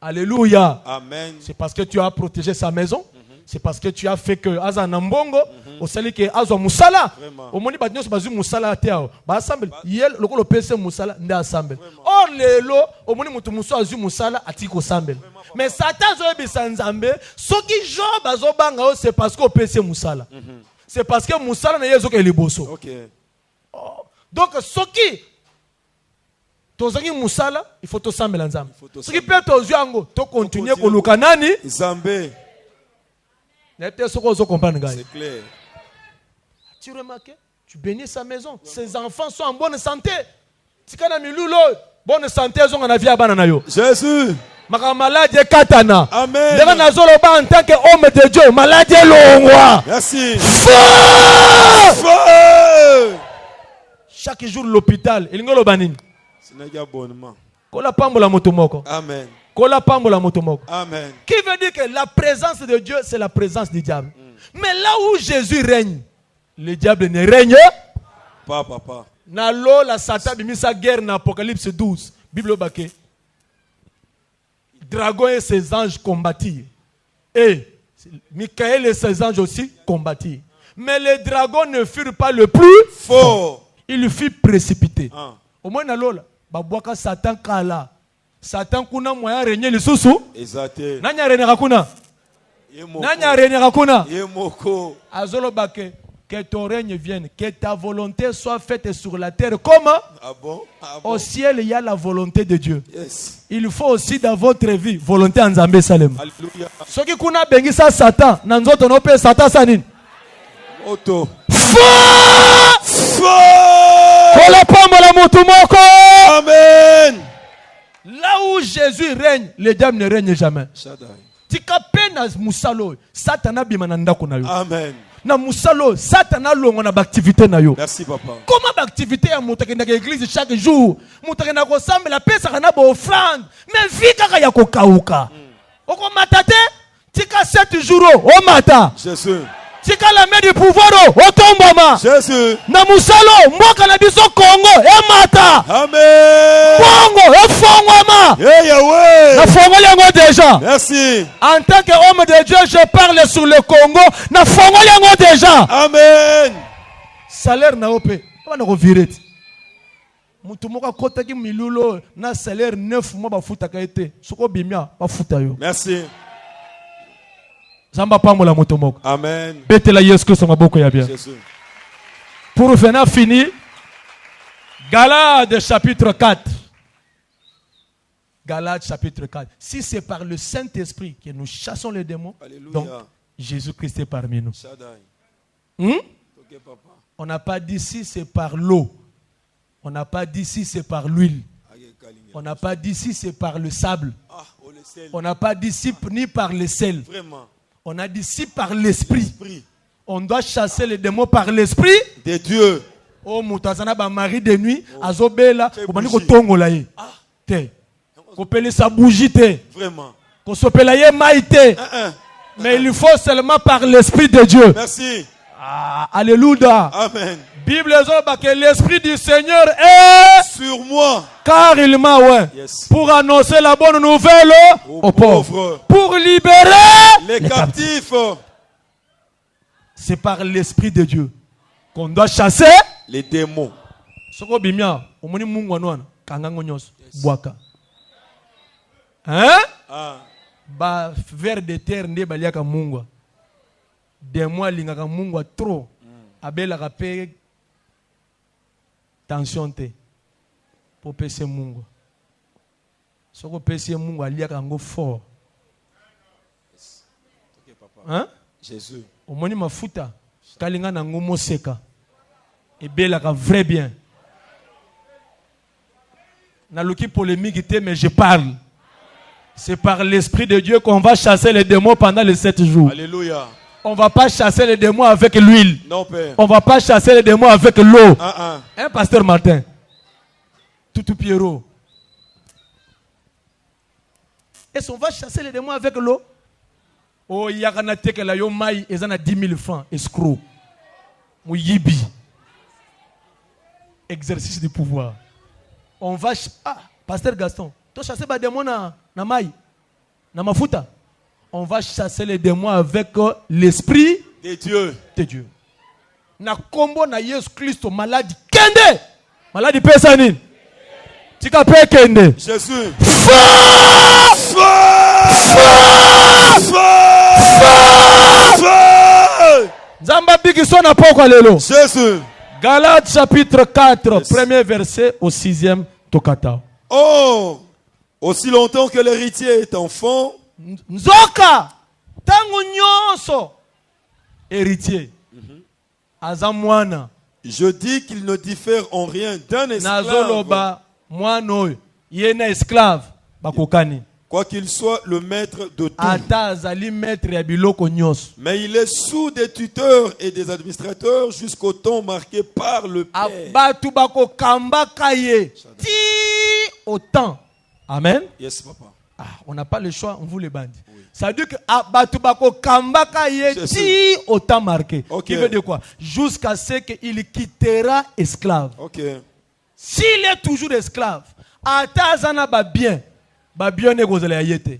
Alléluia. Amen. C'est parce que tu as protégé sa maison. C'est parce que tu as fait que Aza Nambongo, au sali que Aza Moussala. Au moins, il y a bazu Moussala à terre. Bah, assemble. Yel, le PC Moussala, n'est assemble. Or, les lots, au moins, il y a Azu Moussala à Tiko Sambel. Mais Satan zoebi sanzambe, ce qui Job azobanga c'est parce qu'on PC Moussala. C'est parce que Moussala n'a yezo ke liboso. OK. Donc ce qui tozangi Moussala, il faut to sambela nzambe. Ce qui peut tozuango, to continuer ko luka nani? Zambé. N'était ce qu'on comprendre gars. C'est clair. Tu remarques? Tu bénis sa maison, ses enfants sont en bonne santé. Tikana milulo, bonne santé zonga na vie abana na yo. Jésus. Maladie katana. Amen. En tant qu'homme de Dieu, maladie longwa. Merci. Feu! Feu! Chaque jour l'hôpital, il ngolo banini. Ce n'est qu'un abonnement. Kola pambola motomoko. Amen. Kola pambola motomoko. Amen. Qui veut dire que la présence de Dieu, c'est la présence du diable. Mais là où Jésus règne, le diable ne règne pas. Papa. Nalo la Satan bimisa guerre dans Apocalypse 12. Bible baké. Dragon et ses anges combattirent. Et Michael et ses anges aussi combattirent. Mais les dragons ne furent pas le plus fort. Il lui fut précipité. Au moins, Babouaka Satan kala. Satan kuna moyen régner le sousou. Exacté. Nanya renera kuna. Nanya renera kuna. Yemoko. Azolo bake. Que ton règne vienne, que ta volonté soit faite sur la terre comme au ciel, il y a la volonté de Dieu. Yes. Il faut aussi dans votre vie, volonté en Zambé Salem. Alléluia. Ce qui kuna bengi sa Satan, nanzoto no pe Satan sanin. Auto. Kola pambola mutu moko. Amen. Là où Jésus règne, le diable ne règne jamais. Tika pena musalo, Satan bimana ndako na yo. Amen. Na musalo Satana longo na activité na yo. Merci papa. Comment activité ya moto na église chaque jour? Moto na ko sambela pesa kana bo offrande. Mais vika ka ya ko kauka. Oko matate tika 7 jours o mata. Jésus. Tika la main du pouvoir o tomboma. Jésus. Na musalo mboka na biso Congo e mata. Amen. Congo e fongoma. Yeah, Yahweh. Na fongoli yango déjà. Merci. En tant qu'homme de Dieu, je parle sur le Congo. Na fongoli yango déjà. Amen. Salaire na opé. Comment on virete? Mutu moka kota ki milulo na salaire 9 mois ba futa ka été. Soko bimia ba futa yo. Merci. Zamba pamola moto moko. Amen. Betela Yesu Christ maboko ya bien. Jésus. Pour finir fini. Galates chapitre 4. Galates chapitre 4. Si c'est par le Saint-Esprit que nous chassons les démons, Alléluia. donc Jésus-Christ est parmi nous. On n'a pas dit si c'est par l'eau. On n'a pas dit si c'est par l'huile. On n'a pas dit si c'est par le sable. On n'a pas dit si ni par le sel. Vraiment. On a dit si par l'esprit. On doit chasser les démons par l'esprit de Dieu. Oh, moutazana ba mari de nuit, azobela, obani ko bougie. tongola ye. Te. Ko pele sa bougie te. Vraiment. Ko sopela ye maïté. Mais il faut seulement par l'esprit de Dieu. Merci. Ah, alléluia. Amen. Bible dit que l'esprit du Seigneur est Sur moi. car il m'a Yes. pour annoncer la bonne nouvelle aux pauvres, pour libérer Les captifs. C'est par l'esprit de Dieu qu'on doit chasser Les démons. soko bimia omoni mungu anwana kangango nyos boaka. Hein? Ah. Ba vers de terre nde baliaka mungu. Des mois lingaka mungu trop. Abela rapé tension te. Pour pese mungu. Soko pese mungu aliaka ngo fort. Hein? Jésus. Omoni mafuta kalinga na ngo moseka. Ebelaka vrai bien. Na loki polémique te mais je parle. C'est par l'esprit de Dieu qu'on va chasser les démons pendant les 7 jours. Alléluia. On ne va pas chasser les démons avec l'huile. Non, Père. On ne va pas chasser les démons avec l'eau. Ah. Hein, Pasteur Martin? Toutou Pierrot. Est-ce qu'on va chasser les démons avec l'eau? Oh, il y a un attaque là, yo maï, ils en a 10 000 francs, escroc. Ou yibi. Exercice du pouvoir. On va. Ah, Pasteur Gaston, tu chasser les démons na maï, na mafuta. On va chasser les démons avec l'esprit De Dieu. de Dieu. Na kombo na Yesu Christo maladie kende. Maladie pesanine. Tika pe kende. Jésus. Nzamba bigi sona poko lelo. Jésus. Galates chapitre 4, premier verset au 6e tokata. Oh, aussi longtemps que l'héritier est enfant, Nzoka tangu nyonso héritier. Azamwana je dis qu'il ne diffère en rien d'un esclave, nazoloba mwana oyo yena esclave bakokani. quoi qu'il soit le maître de tout. Ata azali maître ya biloko nyonso. Mais il est sous des tuteurs et des administrateurs jusqu'au temps marqué par le Père. Batu bakokambaka ye ti autant. Amen. Yes, papa. Ah, on n'a pas le choix, on vous le bande. Ça veut dire que batu bakokambaka ye ti autant marqué. Ok. Qui veut dire quoi? Jusqu'à ce qu'il quittera esclave. Ok. S'il est toujours esclave, ata azana ba bien ne gozela yete.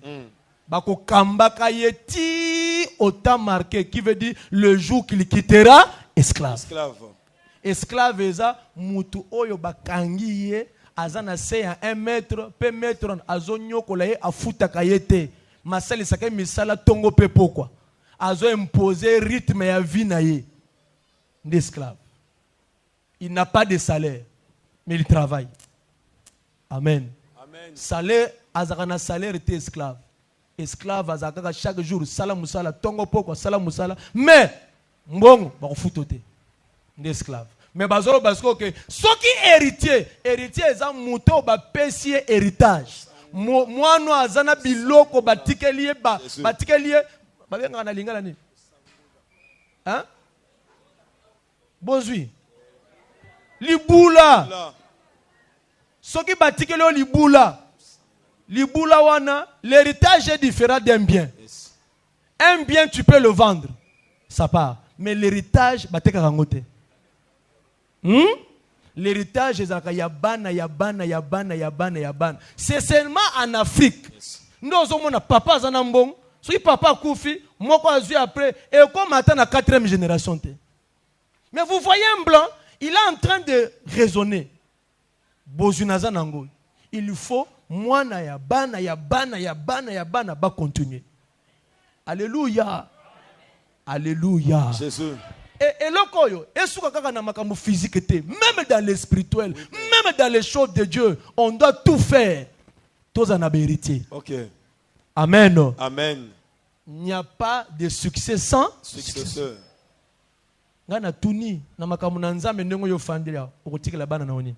Bakokambaka ye ti autant marqué, qui veut dire le jour qu'il quittera esclave. Esclave. Esclave eza mutu oyo bakangi ye azana se ya 1 mètre pe mètre azonyokola ye afutaka ye te masali saka misala tongo pe pokwa azo imposer rythme ya vie na ye d'esclave. Il n'a pas de salaire mais il travaille. Amen. Amen. Salaire azakana salaire te esclave. Esclave azakaka chaque jour sala musala tongo pokwa sala musala mais mbongo bakofuto te. D'esclave. Mais bazolo basko que ceux qui héritier eza muto ba pesi héritage. Moi no azana biloko batikeliye batikeliye babenga na lingala ni. Hein? Bozui. Libula. Ceux qui batikeliyo libula. Libula wana, l'héritage est différent d'un bien. Un bien tu peux le vendre. Ça part. Mais l'héritage bateka rangote. L'héritage est yabana. C'est seulement en Afrique. Nous avons papa zanambong. Si papa koufi, moi quoi vu après et comme attend la 4e génération. Mais vous voyez un blanc, il est en train de raisonner. Bozunazanango. Il faut moi na yabana ba continuer. Alléluia. Alléluia. Jésus. Et lokoyo, physique, même dans le spirituel, même dans les choses de Dieu, on doit tout faire. Tous en héritier. Ok. Amen. Amen. Il n'y a pas de succès sans Successeur. Ngana tuni na makamuna nzambe ndenge yo fandira okotikela bana na oni.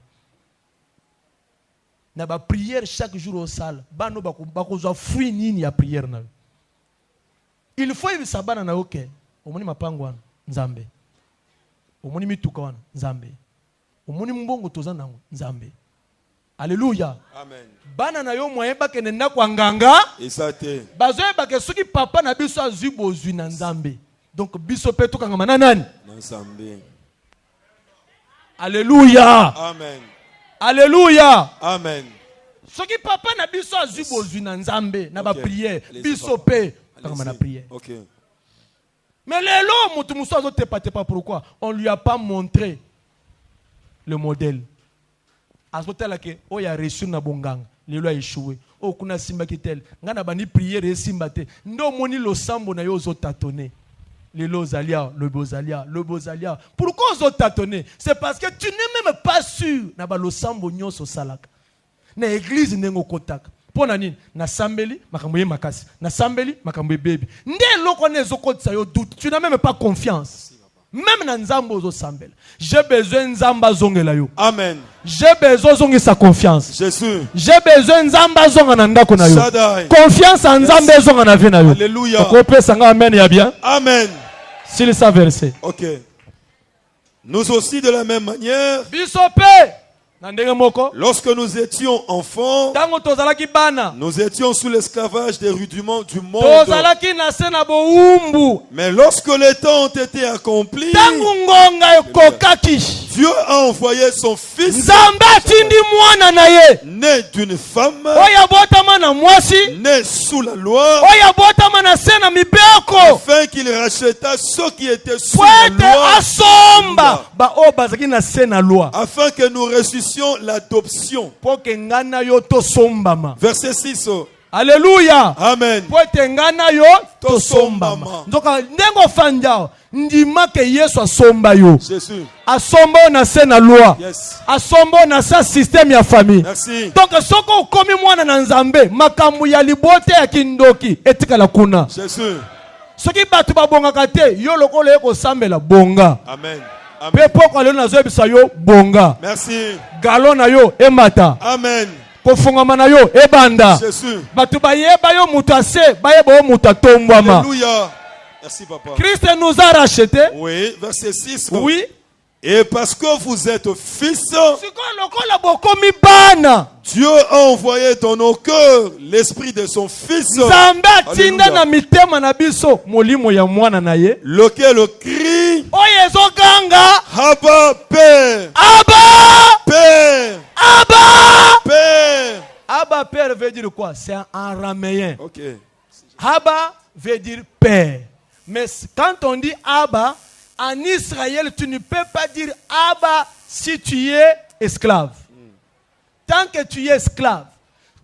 Na ba prière chaque jour au salle, bano bakozwa fruit nini ya prière na. Il faut y sabana na oke. Omoni mapango wana. Nzambe. Omoni mituka wana Nzambe. Omoni mbongo toza nango Nzambe. Alléluia. Amen. Bana na yo moyen ba kende ndako nganga. Exacté. Bazoye ba ke soki papa na biso azwi bozwi na Nzambe. Donc biso pe tokanga mananani. Nzambe. Alléluia. Amen. Alléluia. Amen. Soki papa na biso azwi bozwi na Nzambe na ba prière biso papa. pe tokanga na prière. OK. Mais lelo mutu muso azotepa tepa pourquoi? On lui a pas montré le modèle. Azotela ke o ya reçu na bonganga lelo a échoué. O kuna simba kitel ngana bani prière et simba te. Ndo moni lo sambo na yo zo tâtonner. Lelo zalia, le bozalia, le bozalia. Pourquoi zo tâtonner? C'est parce que tu n'es même pas sûr na ba lo sambo nyoso salaka. Na église nengo kotaka. Pona nini? Na sambeli makambo ye makasi. Na sambeli makambo baby. Nde loko ne zo kotsa yo doute. Tu n'as même pas confiance. Même dans Nzambo zo sambel. J'ai besoin Nzamba zongela yo. Amen. J'ai besoin zongi sa confiance. Jésus. J'ai besoin Nzamba zonga na ndako na yo. Shaddai. Confiance en Nzambe zonga na vie na yo. Alléluia. Ko sanga amen ya bien. Amen. S'il ça verset. OK. Nous aussi de la même manière, Bisope. lorsque nous étions enfants, nous étions sous l'esclavage des rudiments du monde. Mais lorsque les temps ont été accomplis, Dieu a envoyé son fils, né d'une femme, né sous la loi, afin qu'il racheta ceux qui étaient sous la loi, afin que nous ressuscitions l'adoption. Verset 6. Alléluia. Amen. Jésus. Asomba na se na loi. Yes. Asomba na sa système ya famille. Merci. Donc soko komi mwana na Nzambe makambo ya libote ya kindoki etika la kuna. Jésus. Soki batu babongaka te yo lokolo eko sambela bonga. Amen. Pe poko le na zoebisa yo bonga. Merci. Galon na yo emata. Amen. Kofungama na yo ebanda. Jésus. Batu bayeba yo mutase bayeba yo mutatombwama. Alléluia. Merci papa. Christ nous a racheté. Oui, verset 6. Oui. Et parce que vous êtes fils, Dieu a envoyé dans nos cœurs l'esprit de son fils, lequel crie Abba, Père. Abba, Père. Abba, Père. Abba, Père veut dire quoi? C'est un araméen. Ok. Abba veut dire Père. Mais quand on dit Abba, en Israël, tu ne peux pas dire Abba si tu es esclave. Tant que tu es esclave,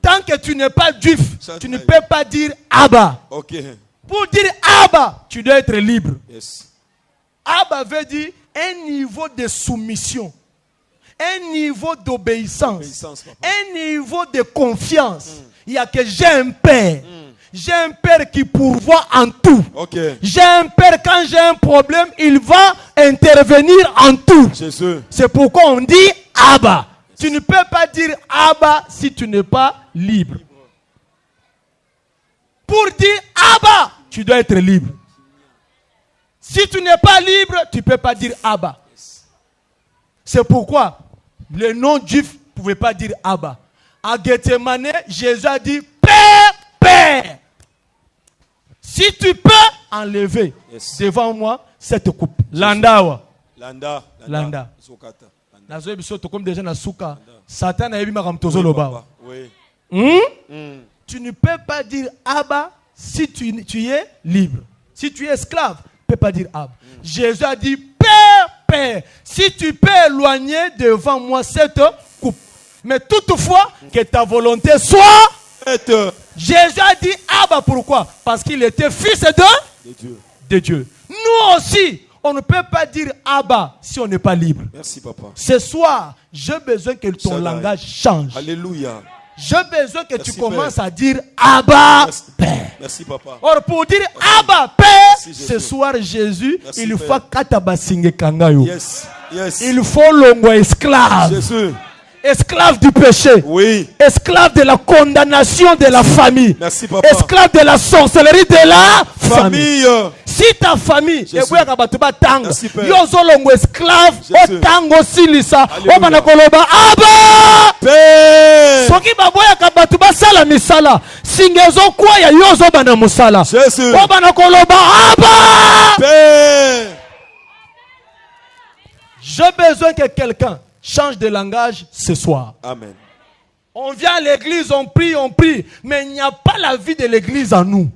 tant que tu n'es pas juif, tu ne peux pas dire Abba. Okay. Pour dire Abba, tu dois être libre. Yes. Abba veut dire un niveau de soumission, un niveau d'obéissance, un niveau de confiance. Il y a que j'ai un père. J'ai un père qui pourvoit en tout. Okay. J'ai un père, quand j'ai un problème, il va intervenir en tout. Jésus. C'est pourquoi on dit Abba. Tu ne peux pas dire Abba si tu n'es pas libre. Pour dire Abba, tu dois être libre. Si tu n'es pas libre, tu ne peux pas dire Abba. C'est pourquoi le non-juif ne pouvait pas dire Abba. À Gethsemane, Jésus a dit Père, Père. Si tu peux enlever devant moi cette coupe. Landawa. Landa. Landa. Nazo bisoto comme déjà na souka. Satan a ebima comme tozo loba. Oui. Tu ne peux pas dire Abba si tu es libre. Si tu es esclave, tu ne peux pas dire Abba. Jésus a dit Père, Père, si tu peux éloigner devant moi cette coupe. Mais toutefois, que ta volonté soit faite. Jésus a dit Abba, pourquoi? Parce qu'il était fils de Dieu. Nous aussi, on ne peut pas dire Abba si on n'est pas libre. Merci papa. Ce soir, j'ai besoin que ton langage change. Alléluia. J'ai besoin que tu commences à dire Abba, Père. Merci papa. Or pour dire Abba, Père, ce soir Jésus, il faut katabasinge kangayo. Yes. Yes. Il faut longo esclave. Jésus. Esclave du péché. Oui. Esclave de la condamnation de la famille. Merci, papa. Esclave de la sorcellerie de la famille. Famille. Si ta famille est Merci, Père. esclave, Jésus. otango silisa, Alléluia. obana koloba aba. Père. Soki baboya kabatu basala misala, singezo kwa ya yozo bana musala. Jésus. Obana koloba aba. Père. J'ai besoin que quelqu'un change de langage ce soir. Amen. On vient à l'église, on prie, mais il n'y a pas la vie de l'église en nous.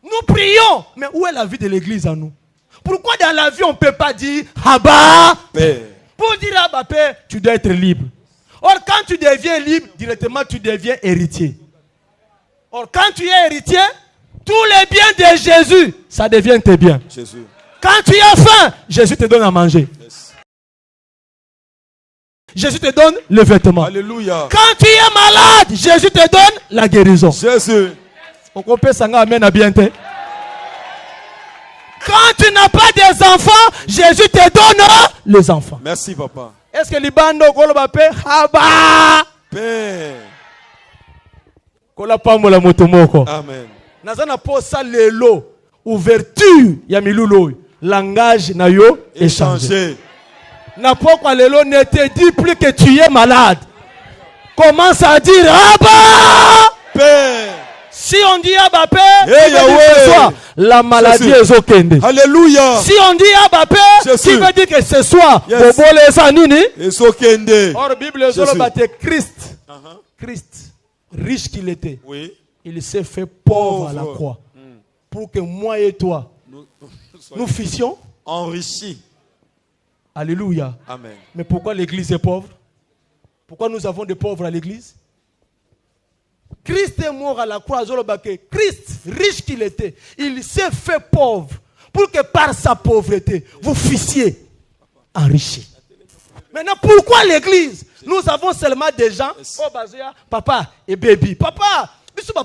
Nous prions, mais où est la vie de l'église en nous? Pourquoi dans la vie on ne peut pas dire Abba Père. Pour dire Abba Père, tu dois être libre. Or quand tu deviens libre, directement tu deviens héritier. Or quand tu es héritier, tous les biens de Jésus, ça devient tes biens. Jésus. Quand tu as faim, Jésus te donne à manger. Yes. Jésus te donne le vêtement. Alléluia. Quand tu es malade, Jésus te donne la guérison. Jésus. Quand tu n'as pas des enfants, Jésus te donne les enfants. Merci, papa. Est-ce que Libando Kolobape Haba Père. Kolapamola motomoko. Amen. Nazana posa lelo ouverture ya milulo langage na yo échanger. Na pourquoi lelo ne te dit plus que tu es malade. Commence à dire Abba Père. Si on dit Abba Père, Hey, Yahweh. la maladie est okende. Alléluia. Si on dit Abba Père, Jésus. qui veut dire que ce soir, Yes. Bobole Sanini. Esokende. Or, Bible est Christ. Christ, riche qu'il était, Oui. il s'est fait pauvre à la croix. Pour que moi et toi, nous fissions. Enrichis. Alléluia. Amen. Mais pourquoi l'église est pauvre? Pourquoi nous avons des pauvres à l'église? Christ est mort à la croix. Christ, riche qu'il était, il s'est fait pauvre pour que par sa pauvreté, vous fissiez enrichis. Maintenant, pourquoi l'église? Nous avons seulement des gens, oh, Bazia, papa et baby. Papa,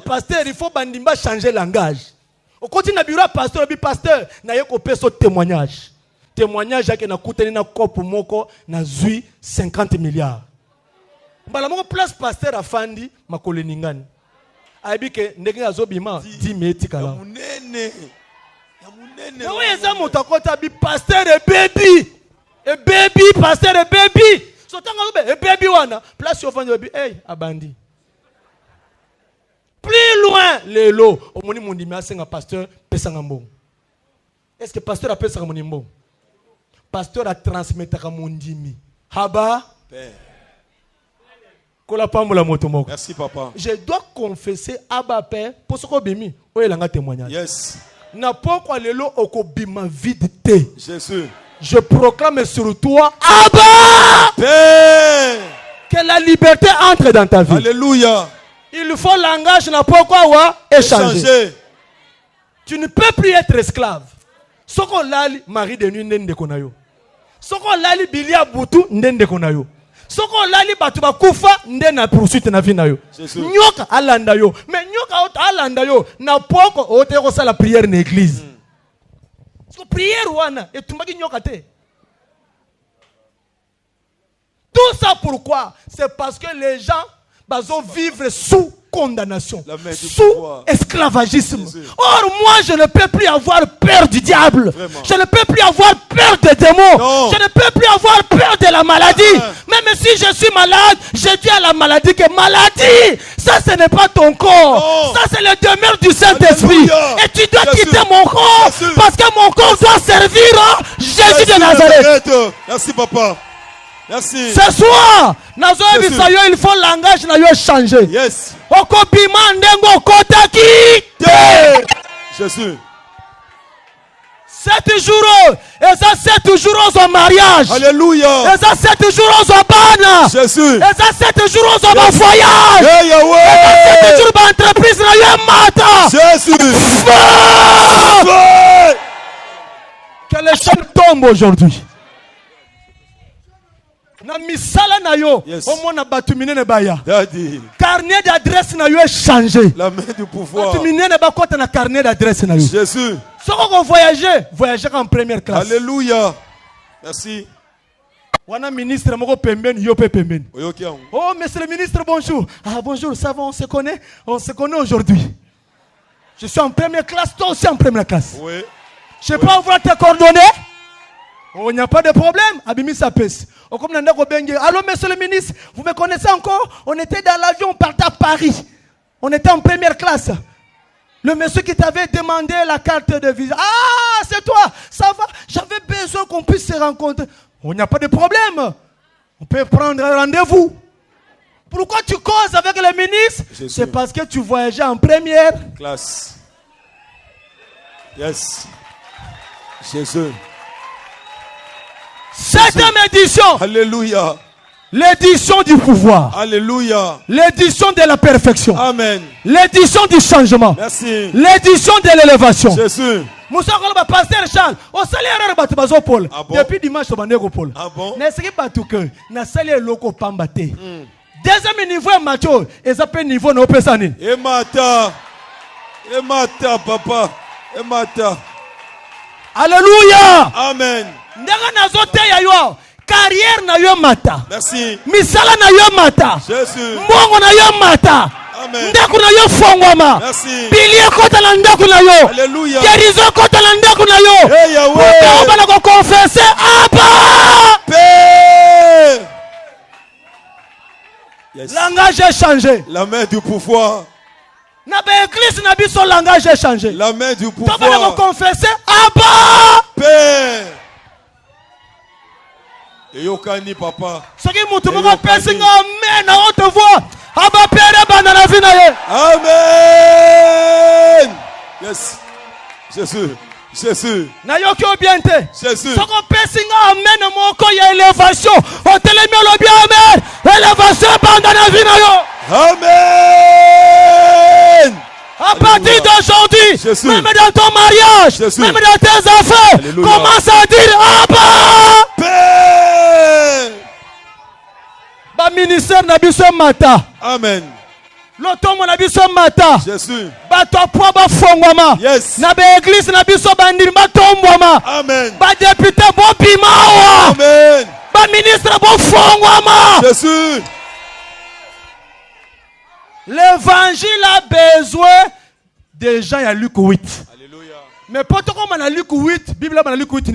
pasteur, il faut bandimba changer langage. Au continue na bureau pasteur, pasteur, na yeko peso témoignage. Témoignage yake na kuteni na kopo moko na zui 50 milliards. Mbala moko place pasteur afandi makole ningani. Aibike ndenge azobima 10 meti kala. Ya munene. Ya munene. Na weza mutakota bi pasteur et baby. Et baby, pasteur et baby. So tanga be et baby wana place yo fandi baby, hey abandi. Plus loin, les lots. Au moni mondimi asenga pasteur pesanga mbongo. Est-ce que pasteur a pesanga moni mbongo? Pasteur a transmettre mondimi. Haba. Père. Kola pamola motomoko. Merci, papa. Je dois confesser Abba Père pour ce qu'on bimi. Oye langa témoignage. Yes. Na pourquoi les lots okobima vide te. Jésus. Je proclame sur toi Abba. Père. Que la liberté entre dans ta vie. Alléluia. Il faut langage na pourquoi wa échanger. Échanger. Tu ne peux plus être esclave. Soko lali mari de nuit ndende konayo. Soko lali bilia butu ndende konayo. Soko lali batu bakufa ndende na poursuite na vie na yo. Nyoka alanda yo. Mais nyoka ota alanda yo na poko ote ko sala prière na église. So prière wana etumbaki nyoka te. Tout ça pourquoi? C'est parce que les gens vont vivre sous condamnation, sous esclavagisme. Or, moi, je ne peux plus avoir peur du diable. Vraiment. Je ne peux plus avoir peur des démons. Non. Je ne peux plus avoir peur de la maladie. Même si je suis malade, je dis à la maladie que maladie, ça, ce n'est pas ton corps. Non. Ça, c'est le demeure du Saint-Esprit. Et tu dois quitter mon corps parce que mon corps doit servir Jésus de Nazareth. Merci, papa. Merci. Ce soir, il faut langage na yo changer. Yes. Okopima ndengo kotaki. Jésus. 7 jours, et ça 7 jours au mariage. Alléluia. Et ça 7 jours au bana. Jésus. Et ça 7 jours au voyage. Hey, Yahweh. Et ça 7 jours d'entreprise na yo mata. Jésus. Que les chaînes tombent aujourd'hui. Na misala na yo, omona batu minene baya. Daddy. Carnet d'adresse na yo est changé. La main du pouvoir. Batu minene ba kota na carnet d'adresse na yo. Jésus. Soko ko voyager en première classe. Alléluia. Merci. Wana ministre moko pembeni yo pe pembeni. Oyoki yango. Oh monsieur le ministre, bonjour. Ah bonjour, ça va, on se connaît aujourd'hui. Je suis en première classe, toi aussi en première classe. Oui. Je peux avoir tes coordonnées? Oh, il n'y a pas de problème. Abimi sa pèse. Oh, comme Nanda Kobenge. Allô, monsieur le ministre, vous me connaissez encore? On était dans l'avion, on partait à Paris. On était en première classe. Le monsieur qui t'avait demandé la carte de visa. Ah, c'est toi. Ça va? J'avais besoin qu'on puisse se rencontrer. Oh, il n'y a pas de problème. On peut prendre un rendez-vous. Pourquoi tu causes avec le ministre? C'est parce que tu voyageais en première classe. Yes. Jésus. Septième édition. Alléluia. L'édition du pouvoir. Alléluia. L'édition de la perfection. Amen. L'édition du changement. Merci. L'édition de l'élévation. Jésus. Moussa Koloba, pasteur Charles, au salaire de Batubazo Paul. Depuis dimanche, au Bandego Paul. Ah bon? N'est-ce pas tout que na salaire loco pambate. Deuxième niveau, Mathieu, et ça peut niveau no pesani. Et mata, papa, et mata. Alléluia. Amen. Ndaga nazote ya yo. Carrière na yo mata. Merci. Misala na yo mata. Jésus. Mbongo na yo mata. Amen. Ndaku na yo fongwama. Merci. Bilie kota na ndaku na yo. Alléluia. Guérison kota na ndaku na yo. Hey Yahweh. On va confesser Abba. Père. Yes. Langage a changé. La main du pouvoir. Na église na biso langage a changé. La main du pouvoir. On va confesser Abba. Père. Et yokani papa. Ce qui m'a tout pèse amen à haute voix. Abba Père bana na vie na ye. Amen. Yes. Jésus. Jésus. Na yoki obiente. Jésus. Ce qu'on pèse amen moko ya élévation. On télémé le bien amen. Élévation bana na vie na yo. Amen. À partir d'aujourd'hui, même dans ton mariage, Jésus. même dans tes affaires, Alléluia. commence à dire Abba. Père. Ba ministère na biso mata. Amen. Lotomo na biso mata. Jésus. Ba topo ba fongwama. Yes. Na ba église na biso bandiri ba tombwama. Amen. Ba député bo bimawa. Amen. Ba ministre bo fongwama. Jésus. L'évangile a besoin des gens à Luc 8. Alléluia. Mais pas comme dans Luc 8, Bible dans Luc 8,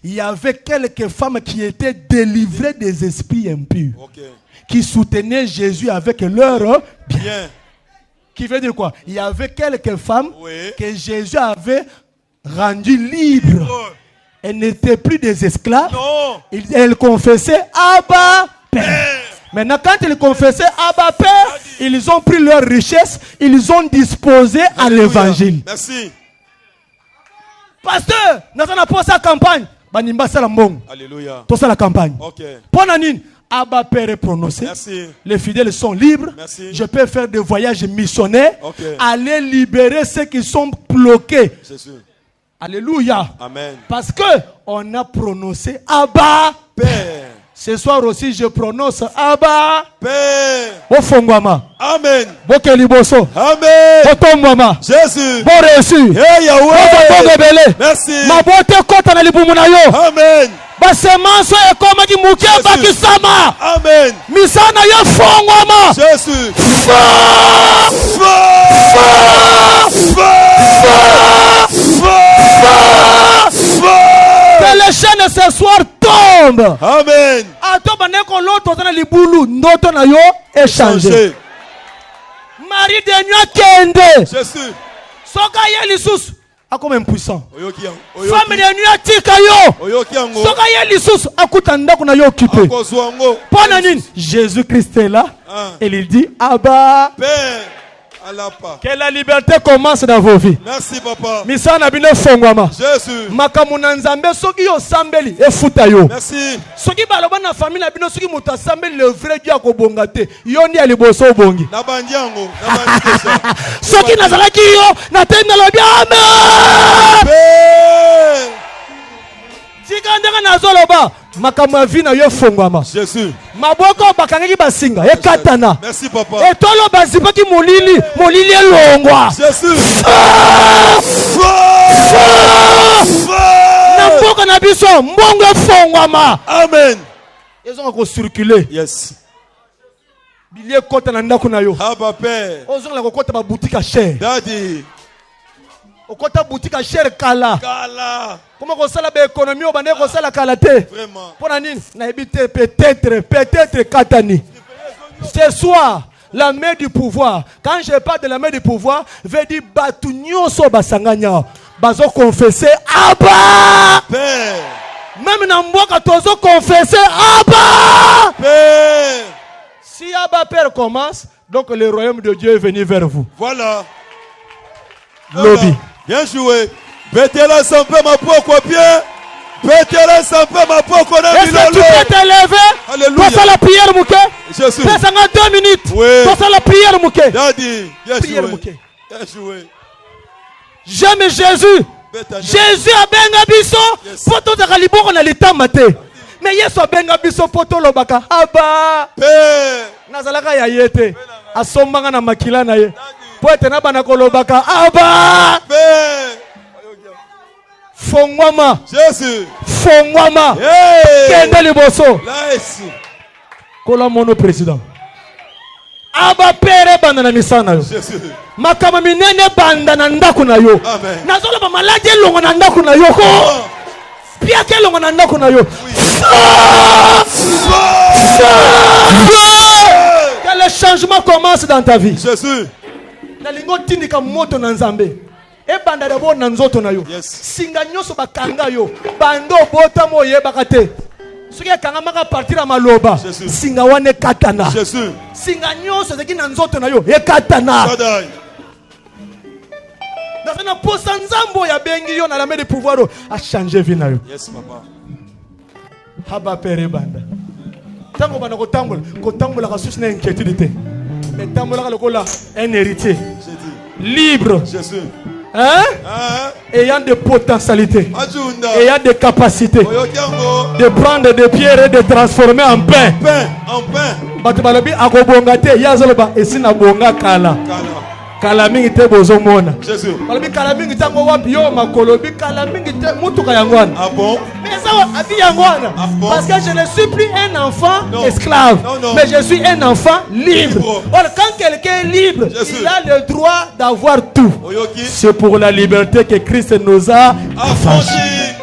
il y avait quelques femmes qui étaient délivrées des esprits impurs. Okay. Qui soutenaient Jésus avec leur bien. Qui veut dire quoi? Il y avait quelques femmes que Jésus avait rendues libres. Elles n'étaient plus des esclaves. Non. Elles confessaient Abba Père. Maintenant, quand ils confessaient Abba Père, ils ont pris leur richesse, ils ont disposé à l'évangile. Merci. Pasteur, nous avons posé la campagne. Alléluia. Tout ça la campagne. Ok. Ponanine, Abba Père est prononcé. Merci. Les fidèles sont libres. Merci. Je peux faire des voyages missionnaires. Okay. Aller libérer ceux qui sont bloqués. Jésus. Alléluia. Amen. Parce que on a prononcé Abba Père. Ce soir aussi, je prononce Abba Père. Ofongwama. Amen. Bokeliboso. Amen. Otomwama. Jésus. Bon reçu. Hey Yahweh. Merci. Ma beauté kota na libumu na yo. Amen. Ba semanso e koma ki mukia ba kisama. Amen. Misana yo fongwama. Jésus. Que les chaînes ce soir tombent. Amen. Atoba neko loto tana libulu ndoto na yo échanger. Marie de nuit kende. Jésus. Soka ye lisusu akoma impuissant. Oyoki. Femme de nuit tika yo. Oyoki yango. Soka ye lisusu akuta ndako na yo occupé. Pona nini? Jésus Christ est là. Et il dit Abba Père. Alapa. Que la liberté commence dans vos vies. Merci papa. Misana bino fongwama. Jésus. Makamuna nzambe soki yo sambeli efuta yo. Merci. Soki baloba na famille na bino soki muta sambeli le vrai Dieu akobonga te. Yo ndi aliboso obongi. Na bandiango, na bandikesa. Soki nazalaki yo na tenda lobi amen. Tika ndanga nazoloba makamwa vina yo fongwama. Jésus. Maboko bakangaki basinga ekatana. Merci papa. Etolo bazipaki molili elongwa. Jésus. Na mboka na biso mbongo fongwama. Amen. Ils ont circulé. Yes. Billet côté na ndako na yo. Abba Père. Ils ont la côté ba boutique à cher. Daddy. Au côté boutique à cher kala. Kala. Comment on sait la économie au bande on sait la qualité. Vraiment. Pour la nine, na habité peut-être katani. Ce soir, la main du pouvoir. Quand je parle de la main du pouvoir, veut dire batunyo so basanganya. Bazo confesser Abba. Père. Même dans mboka tozo confesser Abba. Père. Si Abba Père commence, donc le royaume de Dieu est venu vers vous. Voilà. Lobby. Bien joué. Betela sans peu ma poko bien. Betela sans peu ma poko na Est-ce que tu peux t'élever? Alléluia. Pour la prière mouké. Jésus. Fais ça en 2 minutes. Oui. Pour la prière mouké. Daddy. Bien Prière joué. mouké. Bien joué. J'aime Jésus. Jésus a benga biso. Poto de kaliboko na litamate. Mais yeso benga biso poto lobaka. Abba. Père. Nazalaka ya yete. Asombanga na makila na ye. Po ete na bana kolobaka. Abba. Père. Fongwama. Jésus. Fongwama. Hey. Kende liboso. Nice. Kola mono président. Abba Père banda na misana yo. Jésus. Makama minene banda na ndako na yo. Amen. Nazolo ba maladi longo na ndako na yo ko. Pia ke longo na ndako na yo. Que le changement commence dans ta vie. Jésus. Na lingo tindika moto na nzambe. E banda de bo na nzoto na yo. Yes. Singa nyoso bakanga yo. Bando bota mo yebaka te. Soki kanga maka partir à maloba. Jésus. Singa wane katana. Jésus. Singa nyoso zeki na nzoto na yo. E katana. Shaddai. Dans un poste nzambo ya bengi yo na la main de pouvoir a changer vie na yo. Yes, papa. Haba Père banda. Tango bana kotambola ka susi na inquiétude te. Mais tambola ka lokola un héritier J'ai dit. libre. Jésus. Hein? Hein? Ayant des potentialités, Ajunda. ayant des capacités Oyokiango. de prendre des pierres et de transformer en pain. Pain. En pain. Bato balobi akobonga te yazoloba esina bonga kala. Kala. Kala mingi te bozomona. Jésus. Balobi kala mingi tango wapi yo makolobi kala mingi te mutuka yangwana. Ah bon? Mais ça abi yangwana. Ah bon? Parce que je ne suis plus un enfant Non. esclave, Non, non. mais je suis un enfant libre. Libre. Or quand quelqu'un est libre, Jésus. il a le droit d'avoir tout. Oyoki. C'est pour la liberté que Christ nous a affranchis. Affranchi.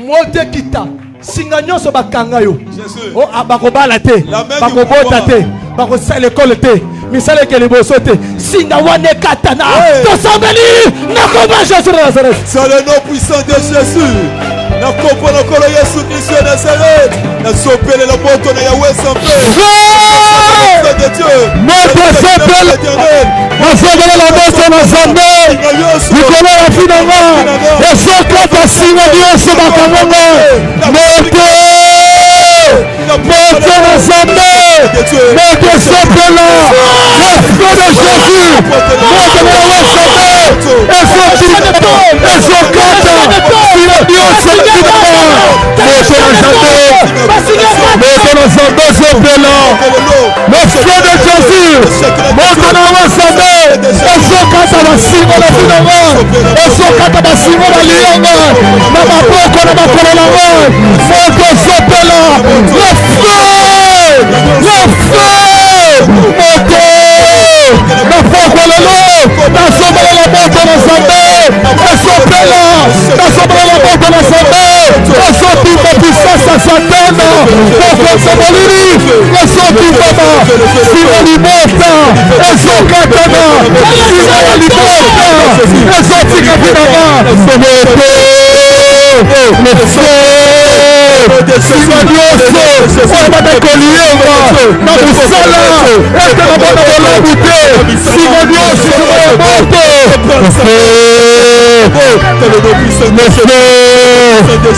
Mote kita singa nyonso bakanga yo. Jésus. O abakobala te, La main du bakobota pouvoir. te, bakosala ekole te, misala ke liboso te, singa wane katana. Hey. Tosambeli nakoma Jésus de Nazareth. C'est le nom puissant de Jésus. Na kopo na kolo Yesu Christ de Nazareth. Na sopele la moto na Yahweh sans paix. De Dieu. Moto sopele. Nasopele la moto na Zambe. Nikolo ya finanga. Esoko tasinga nyonso bakangonga. Moto. Moto na Zambe. Moto sopela. L'esprit de Jésus. Moto na Yahweh Zambe. Esokata. Sina nyonso bakinanga. Moto na Zambe. Moto na Zambe sopela. L'esprit de Jésus. Moto na Yahweh Zambe. Esokata basinga na finanga. Esokata basinga na liyanga. Na maboko na makolo na ngai. Moto sopela. Le feu. Le feu. Moto. Na poko lelo. Na sombela la moto na Zambe. Esopela. Na sombela la moto na Zambe. Esopima puissance satana. Kokosa moliri. Esopima. Sima limota. Esokatana. Sima limota. Esotika pinama. Moto. Le feu. Sima nyonso. Oyo bakoliyenga. Na mosala. Ete na bana bolamu te. Sima nyonso ya moto. Le feu.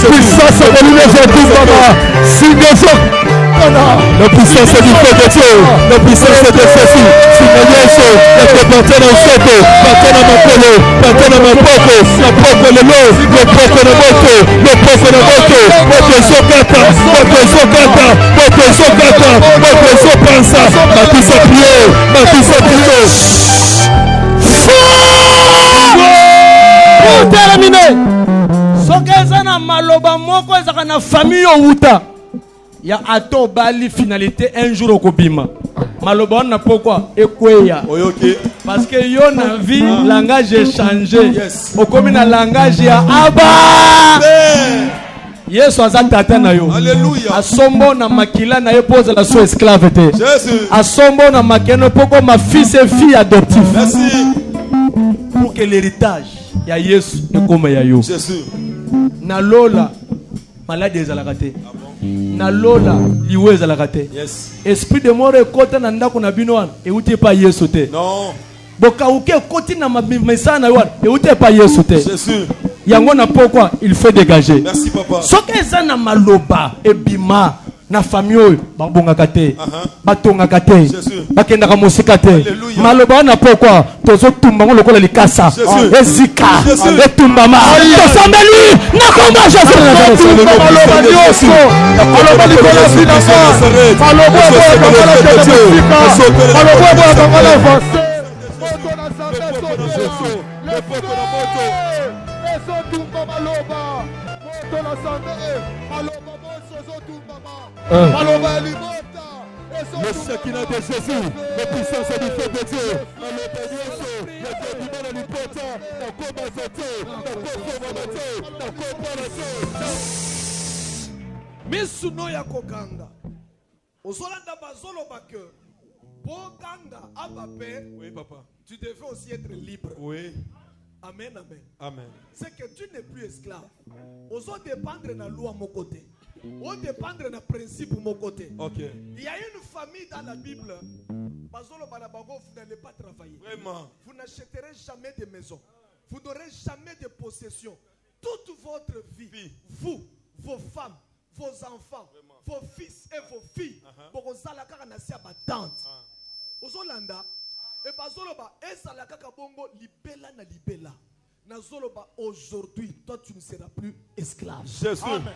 Puissance de l'université, maman. La puissance du feu de Dieu, la puissance de Jésus, Sinayeso, la Patana Soto, Patana Makolo, Patana Mapoko, la Poko le Lo, le Poko de Moto, le Poko de Moto, Moto Sokata, Moto Sokata, Moto Sokata, Moto Sopansa, Matissa Pio, Matissa Pio. Pour terminer, Sokezana Maloba. maloba moko ezaka na famille outa. Ya ato bali finalité un jour au kobima. Maloba on a pourquoi ekweya. Parce que yo na vie langage est changé. Au comme na langage ya aba. Yesu azatata na yo. Alléluia. Asombo na makila na yo pose la so esclave te. Jésus. Asombo na makeno poko ma fils et fille adoptif. Merci. Pour que l'héritage ya Yesu ekoma ya yo. Jésus. Na lola malade ezalaka te. Na lola liwe ezalaka te. Yes. Esprit de mort ekota na ndako na bino wana euti pa Yesu te. Non. Boka uke koti na mesa na yo wana euti pa Yesu te. Jésus. Yango na pourquoi il fait dégager. Merci papa. Soki eza na maloba ebima na famille oyo babongaka te batongaka te bakendaka mosika te maloba na pourquoi tozotumba ngo lokola likasa ezika etumbama tosambeli na komba Jésus maloba nyonso maloba likolo sinanga maloba ekola mosika maloba ekola avance moto na zambe soto le poko na moto ezotumba maloba moto na zambe maloba moso ezotumba le Shekinah de Jésus, la puissance du feu de Dieu, la l'obédience, la dédiement de l'hypothèse, la combattante, la conformité, la comparaison. Misuno ya kokanga. Ozolanda bazolo bake. Bokanga abape. Oui papa. Tu devais aussi être libre. Oui. Amen, amen. Amen. C'est que tu n'es plus esclave. Ozo dépendre na loi mon côté. On dépendre d'un principe de mon côté. Okay. Il y a une famille dans la Bible. Vous n'allez pas travailler. Vraiment. Vous n'achèterez jamais de maison. Vous n'aurez jamais de possession. Toute votre vie, vous, vos femmes, vos enfants, vos fils et vos filles, pour vous allez à la tente. Aux Hollanda, et bazoloba, et salaka kabongo libella na libella. Nazoloba, aujourd'hui, toi tu ne seras plus esclave. Jésus. Amen.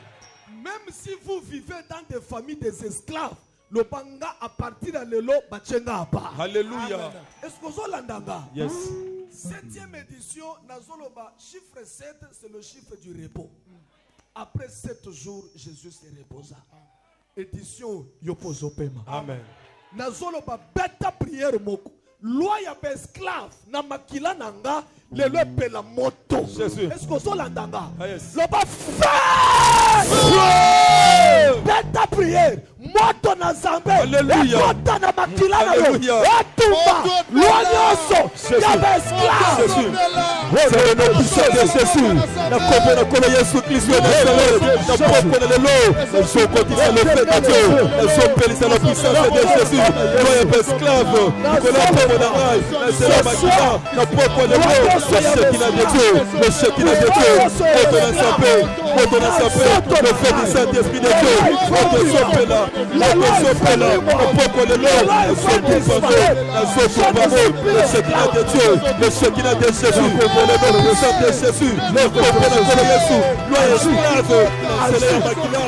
Même si vous vivez dans des familles des esclaves, le banga à partir de l'élo, bachenga pas. Alléluia. Est-ce que vous l'entendez? Yes. 7e édition, Nazoloba, chiffre 7, c'est le chiffre du repos. Après 7 jours, Jésus se reposa. Édition Yopozo Pema. Amen. Nazoloba, bêta prière moko. Loi ya esclave na makila nanga le pe la moto. Jésus. Est-ce que vous l'entendez? Yes. Le ba bêta prière moto na zambe. Alléluia. Moto na makila na yo. Alléluia. Atumba loi nyonso ya esclave. Jésus. C'est le nom puissant de Jésus. Na kope na kola Yesu Kristo na sala. Na popo na lelo. Na sokoti na le fait de Dieu. Na sopeli sa la puissance de Jésus. Loi ya esclave. Kola pomo na ngai. Na sala makila. Na popo na lelo. Le Shekinah de Dieu. Le Shekinah de Dieu. Moto na sapé. Moto na sapé. Le fait du Saint-Esprit de Dieu. Moto sopela. Moto sopela. Na popo na lelo. Na sopeli na sopeli. Le Shekinah de Dieu. Le Shekinah de Jésus. Le nom puissant de Jésus. Le peuple de Jésus. Loi esclave. Na sala makila.